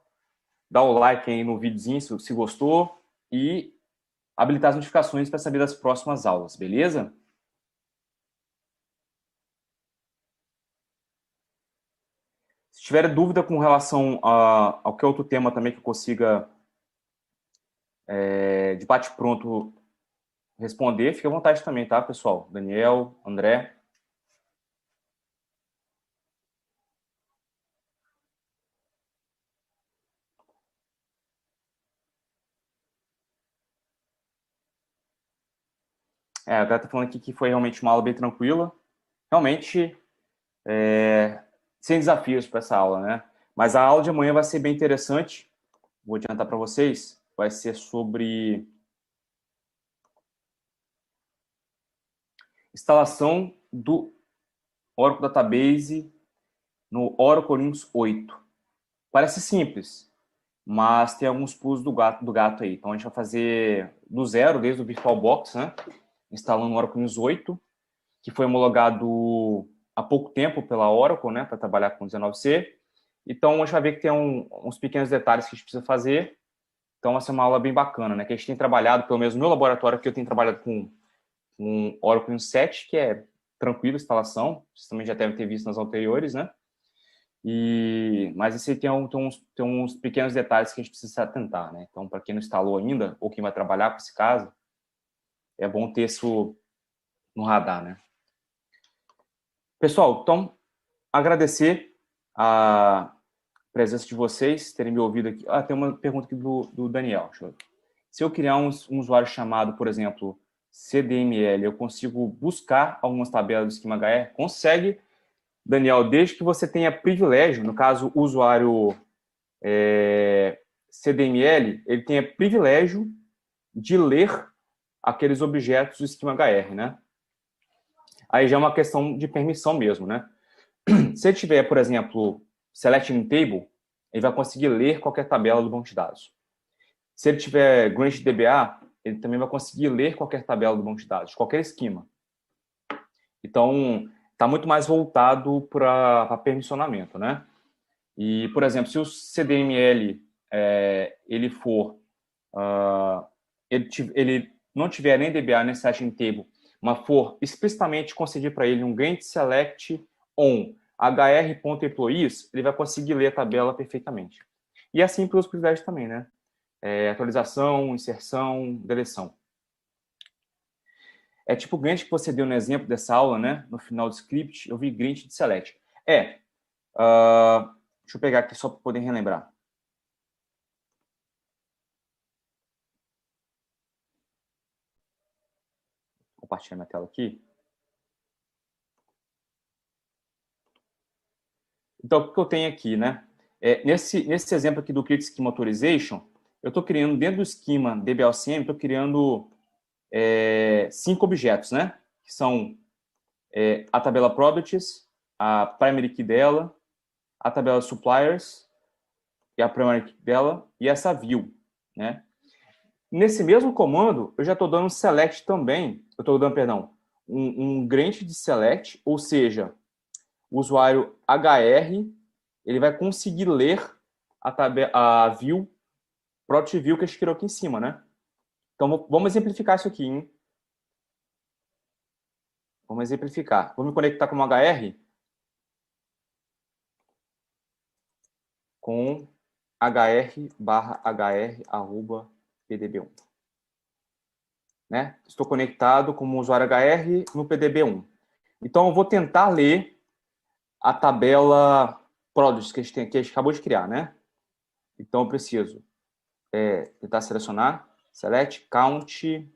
dar o like aí no videozinho se gostou e habilitar as notificações para saber das próximas aulas, beleza? Se tiver dúvida com relação a qualquer outro tema também que eu consiga, de bate-pronto, responder, fique à vontade também, tá, pessoal? Daniel, André. A galera tá falando aqui que foi realmente uma aula bem tranquila. Realmente, sem desafios para essa aula, né? Mas a aula de amanhã vai ser bem interessante. Vou adiantar para vocês. Vai ser sobre instalação do Oracle Database no Oracle Linux 8. Parece simples, mas tem alguns pulos do gato aí. Então, a gente vai fazer do zero, desde o VirtualBox, né? Instalando o Oracle Linux 8, que foi homologado há pouco tempo pela Oracle, né, para trabalhar com 19C. Então, a gente vai ver que tem uns pequenos detalhes que a gente precisa fazer. Então, vai ser uma aula bem bacana, né, que a gente tem trabalhado, pelo menos no meu laboratório aqui, eu tenho trabalhado com Oracle Linux 7, que é tranquilo a instalação. Vocês também já devem ter visto nas anteriores, né? Mas esse tem uns pequenos detalhes que a gente precisa se atentar, né? Então, para quem não instalou ainda, ou quem vai trabalhar com esse caso, é bom ter isso no radar, né? Pessoal, então, agradecer a presença de vocês, terem me ouvido aqui. Tem uma pergunta aqui do Daniel. Se eu criar um usuário chamado, por exemplo, CDML, eu consigo buscar algumas tabelas do esquema HR? Consegue, Daniel, desde que você tenha privilégio, no caso, o usuário CDML, ele tenha privilégio de ler aqueles objetos do esquema HR, né? Aí já é uma questão de permissão mesmo, né? Se ele tiver, por exemplo, Selecting Table, ele vai conseguir ler qualquer tabela do banco de dados. Se ele tiver Grant DBA, ele também vai conseguir ler qualquer tabela do banco de dados, qualquer esquema. Então, está muito mais voltado para permissionamento, né? E, por exemplo, se o CDML ele for... ele não tiver nem DBA nem Selecting Table, mas for explicitamente conceder para ele um Grant Select on hr.employees, ele vai conseguir ler a tabela perfeitamente. E assim pelos privilégios também, né? Atualização, inserção, deleção. É tipo o Gantt que você deu no exemplo dessa aula, né? No final do script, eu vi Gantt de Select. Deixa eu pegar aqui só para poder relembrar. Vou compartilhar minha tela aqui. Então, o que eu tenho aqui, né? Nesse exemplo aqui do Create Schema Authorization, eu estou criando, dentro do esquema DBLCM, estou criando 5 objetos, né? Que são a tabela Products, a primary key dela, a tabela Suppliers, e a primary key dela, e essa view, né? Nesse mesmo comando, eu já estou dando um select também, eu estou dando, perdão, um grant de select, ou seja, o usuário HR, ele vai conseguir ler a view, product view que a gente criou aqui em cima, né? Então, vamos exemplificar isso aqui, hein? Vamos exemplificar. Vou me conectar com o HR, com hr/hr@pdb1. Né? Estou conectado como usuário HR no PDB1. Então, eu vou tentar ler a tabela Products que a gente acabou de criar, né? Então, eu preciso tentar selecionar, select, count,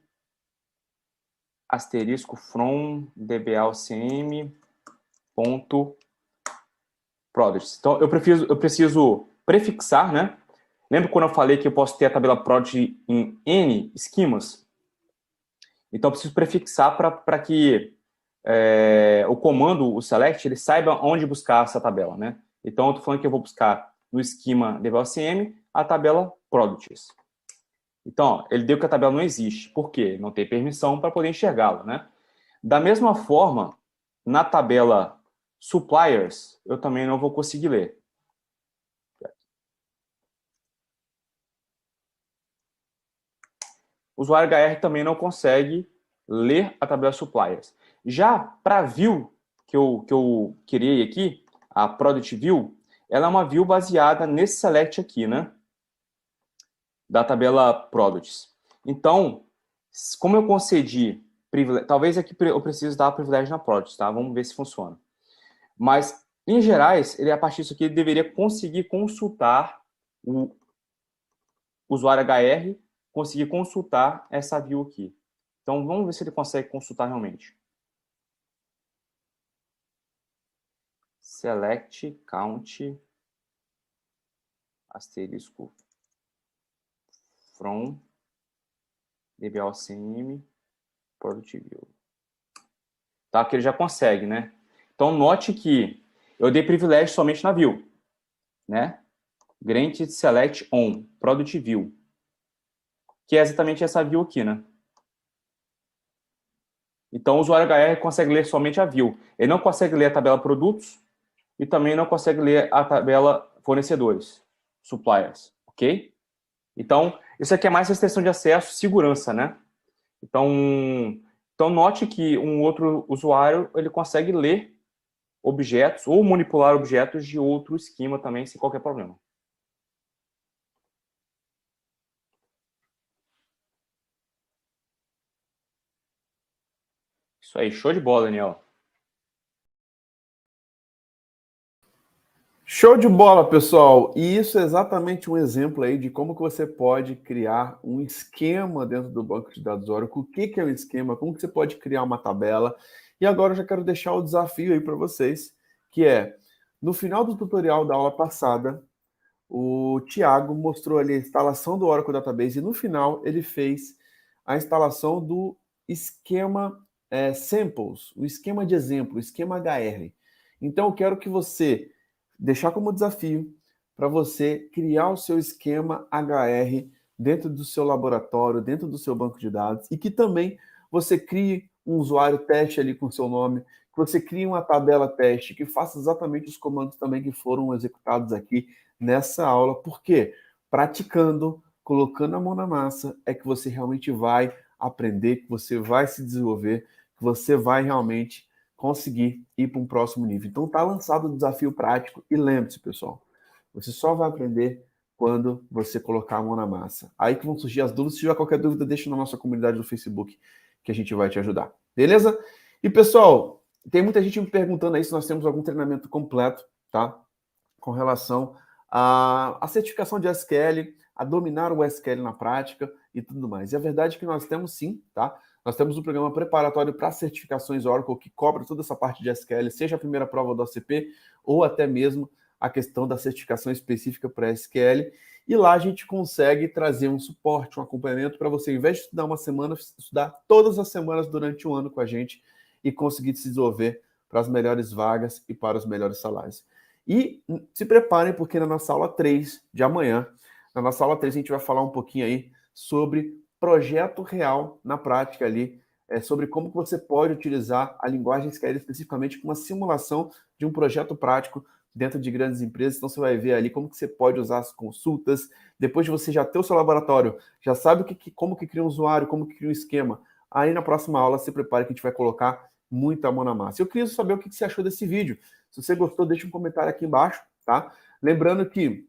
asterisco from dblcm ponto products. Então, eu preciso prefixar, né? Lembra quando eu falei que eu posso ter a tabela Product em N esquemas? Então, eu preciso prefixar para que o comando, o select, ele saiba onde buscar essa tabela, né? Então, eu estou falando que eu vou buscar no esquema DBLCM a tabela Products. Então, ó, ele deu que a tabela não existe. Por quê? Não tem permissão para poder enxergá-la, né? Da mesma forma, na tabela Suppliers, eu também não vou conseguir ler. O usuário HR também não consegue ler a tabela Suppliers. Já para a view que eu criei aqui, a Product View, ela é uma view baseada nesse select aqui, né? Da tabela Products. Então, como eu concedi privilégio, talvez aqui eu precise dar privilégio na Products, tá? Vamos ver se funciona. Mas, em gerais, a partir disso aqui, ele deveria conseguir consultar o usuário HR, conseguir consultar essa view aqui. Então, vamos ver se ele consegue consultar realmente. Select, count, asterisco, from, dblcm, product view. Tá? Que ele já consegue, né? Então, note que eu dei privilégio somente na view, né? Granted select on, product view. Que é exatamente essa view aqui, né? Então, o usuário HR consegue ler somente a view. Ele não consegue ler a tabela produtos e também não consegue ler a tabela fornecedores, suppliers, ok? Então, isso aqui é mais restrição de acesso, segurança, né? Então note que um outro usuário, ele consegue ler objetos ou manipular objetos de outro esquema também, sem qualquer problema. Isso aí, show de bola, Daniel. Show de bola, pessoal! E isso é exatamente um exemplo aí de como que você pode criar um esquema dentro do banco de dados Oracle. O que é um esquema? Como que você pode criar uma tabela? E agora eu já quero deixar o desafio aí para vocês, que é, no final do tutorial da aula passada, o Thiago mostrou ali a instalação do Oracle Database e no final ele fez a instalação do esquema samples, o esquema de exemplo, o esquema HR. Então eu quero que você deixar como desafio para você criar o seu esquema HR dentro do seu laboratório, dentro do seu banco de dados, e que também você crie um usuário teste ali com o seu nome, que você crie uma tabela teste, que faça exatamente os comandos também que foram executados aqui nessa aula. Por quê? Praticando, colocando a mão na massa, é que você realmente vai aprender, que você vai se desenvolver, que você vai realmente conseguir ir para um próximo nível. Então tá lançado o desafio prático e lembre-se, pessoal, você só vai aprender quando você colocar a mão na massa. Aí que vão surgir as dúvidas. Se tiver qualquer dúvida, deixa na nossa comunidade do Facebook que a gente vai te ajudar. Beleza? E, pessoal, tem muita gente me perguntando aí se nós temos algum treinamento completo, tá? Com relação à certificação de SQL, a dominar o SQL na prática e tudo mais. E a verdade é que nós temos sim, tá? Nós temos um programa preparatório para certificações Oracle que cobre toda essa parte de SQL, seja a primeira prova do OCP ou até mesmo a questão da certificação específica para SQL. E lá a gente consegue trazer um suporte, um acompanhamento para você, ao invés de estudar uma semana, estudar todas as semanas durante um ano com a gente e conseguir se desenvolver para as melhores vagas e para os melhores salários. E se preparem, porque na nossa aula 3 de amanhã, na nossa aula 3 a gente vai falar um pouquinho aí sobre projeto real na prática ali, sobre como que você pode utilizar a linguagem SQL especificamente com uma simulação de um projeto prático dentro de grandes empresas. Então você vai ver ali como que você pode usar as consultas, depois de você já ter o seu laboratório, já sabe como que cria um usuário, como que cria um esquema. Aí na próxima aula se prepare que a gente vai colocar muita mão na massa. Eu queria saber o que você achou desse vídeo. Se você gostou, deixa um comentário aqui embaixo, tá? Lembrando que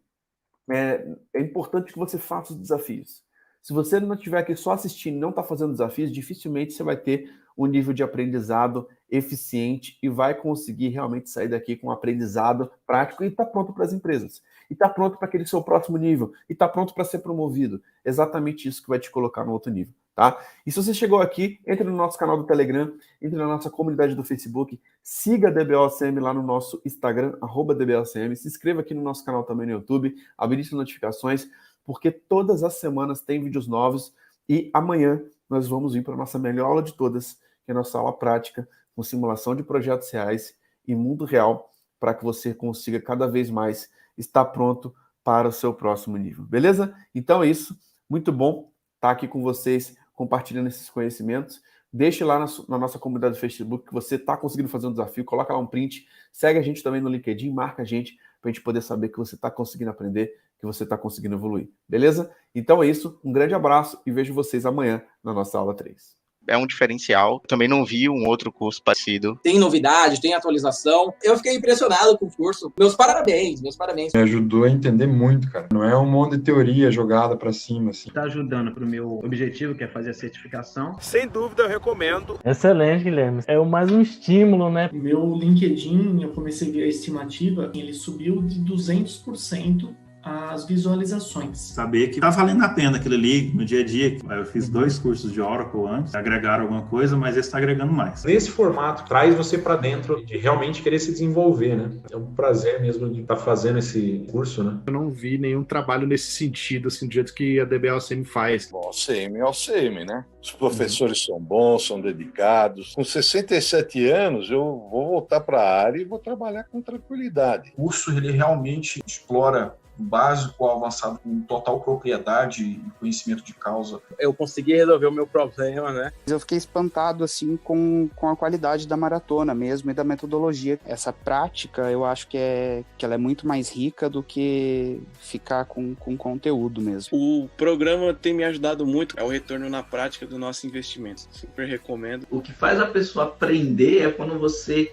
é importante que você faça os desafios. Se você não estiver aqui só assistindo e não está fazendo desafios, dificilmente você vai ter um nível de aprendizado eficiente e vai conseguir realmente sair daqui com um aprendizado prático e está pronto para as empresas. E está pronto para aquele seu próximo nível. E está pronto para ser promovido. Exatamente isso que vai te colocar no outro nível. Tá? E se você chegou aqui, entre no nosso canal do Telegram, entre na nossa comunidade do Facebook, siga a DBOCM lá no nosso Instagram, @DBOCM, se inscreva aqui no nosso canal também no YouTube, habilite as notificações, porque todas as semanas tem vídeos novos e amanhã nós vamos vir para a nossa melhor aula de todas, que é a nossa aula prática, com simulação de projetos reais e mundo real, para que você consiga cada vez mais estar pronto para o seu próximo nível. Beleza? Então é isso. Muito bom estar aqui com vocês, compartilhando esses conhecimentos. Deixe lá na nossa comunidade do Facebook que você está conseguindo fazer um desafio, coloca lá um print, segue a gente também no LinkedIn, marca a gente para a gente poder saber que você está conseguindo aprender, que você está conseguindo evoluir. Beleza? Então é isso, um grande abraço e vejo vocês amanhã na nossa aula 3. É um diferencial. Também não vi um outro curso parecido. Tem novidade, tem atualização. Eu fiquei impressionado com o curso. Meus parabéns, meus parabéns. Me ajudou a entender muito, cara. Não é um monte de teoria jogada para cima, assim. Tá ajudando pro meu objetivo, que é fazer a certificação. Sem dúvida, eu recomendo. Excelente, Guilherme. É mais um estímulo, né? O meu LinkedIn, eu comecei a ver a estimativa, ele subiu de 200% as visualizações. Saber que tá valendo a pena aquilo ali no dia a dia. Eu fiz 2 cursos de Oracle antes, agregaram alguma coisa, mas esse está agregando mais. Nesse formato, traz você para dentro de realmente querer se desenvolver, né? É um prazer mesmo de estar fazendo esse curso, né? Eu não vi nenhum trabalho nesse sentido, assim, do jeito que a DBOCM faz. Bom, OCM é OCM, né? Os professores são bons, são dedicados. Com 67 anos, eu vou voltar para a área e vou trabalhar com tranquilidade. O curso, ele realmente explora o básico ao avançado com total propriedade e conhecimento de causa. Eu consegui resolver o meu problema, né? Eu fiquei espantado, assim, com a qualidade da maratona mesmo e da metodologia. Essa prática, eu acho que ela é muito mais rica do que ficar com conteúdo mesmo. O programa tem me ajudado muito, é o retorno na prática do nosso investimento. Super recomendo. O que faz a pessoa aprender é quando você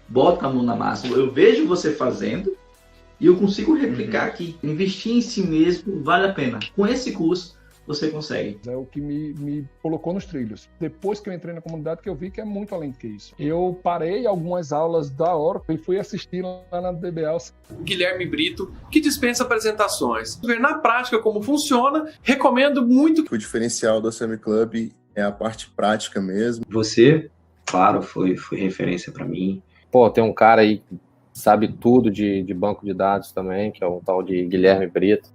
bota a mão na massa. Eu vejo você fazendo, e eu consigo replicar que investir em si mesmo vale a pena. Com esse curso, você consegue. É o que me colocou nos trilhos. Depois que eu entrei na comunidade, que eu vi que é muito além do que isso. Eu parei algumas aulas da Oracle e fui assistir lá na DBL. O Guilherme Brito, que dispensa apresentações. Ver na prática como funciona, recomendo muito. O diferencial do OCM Club é a parte prática mesmo. Você, claro, foi referência para mim. Pô, tem um cara aí sabe tudo de banco de dados também, que é o tal de Guilherme Brito.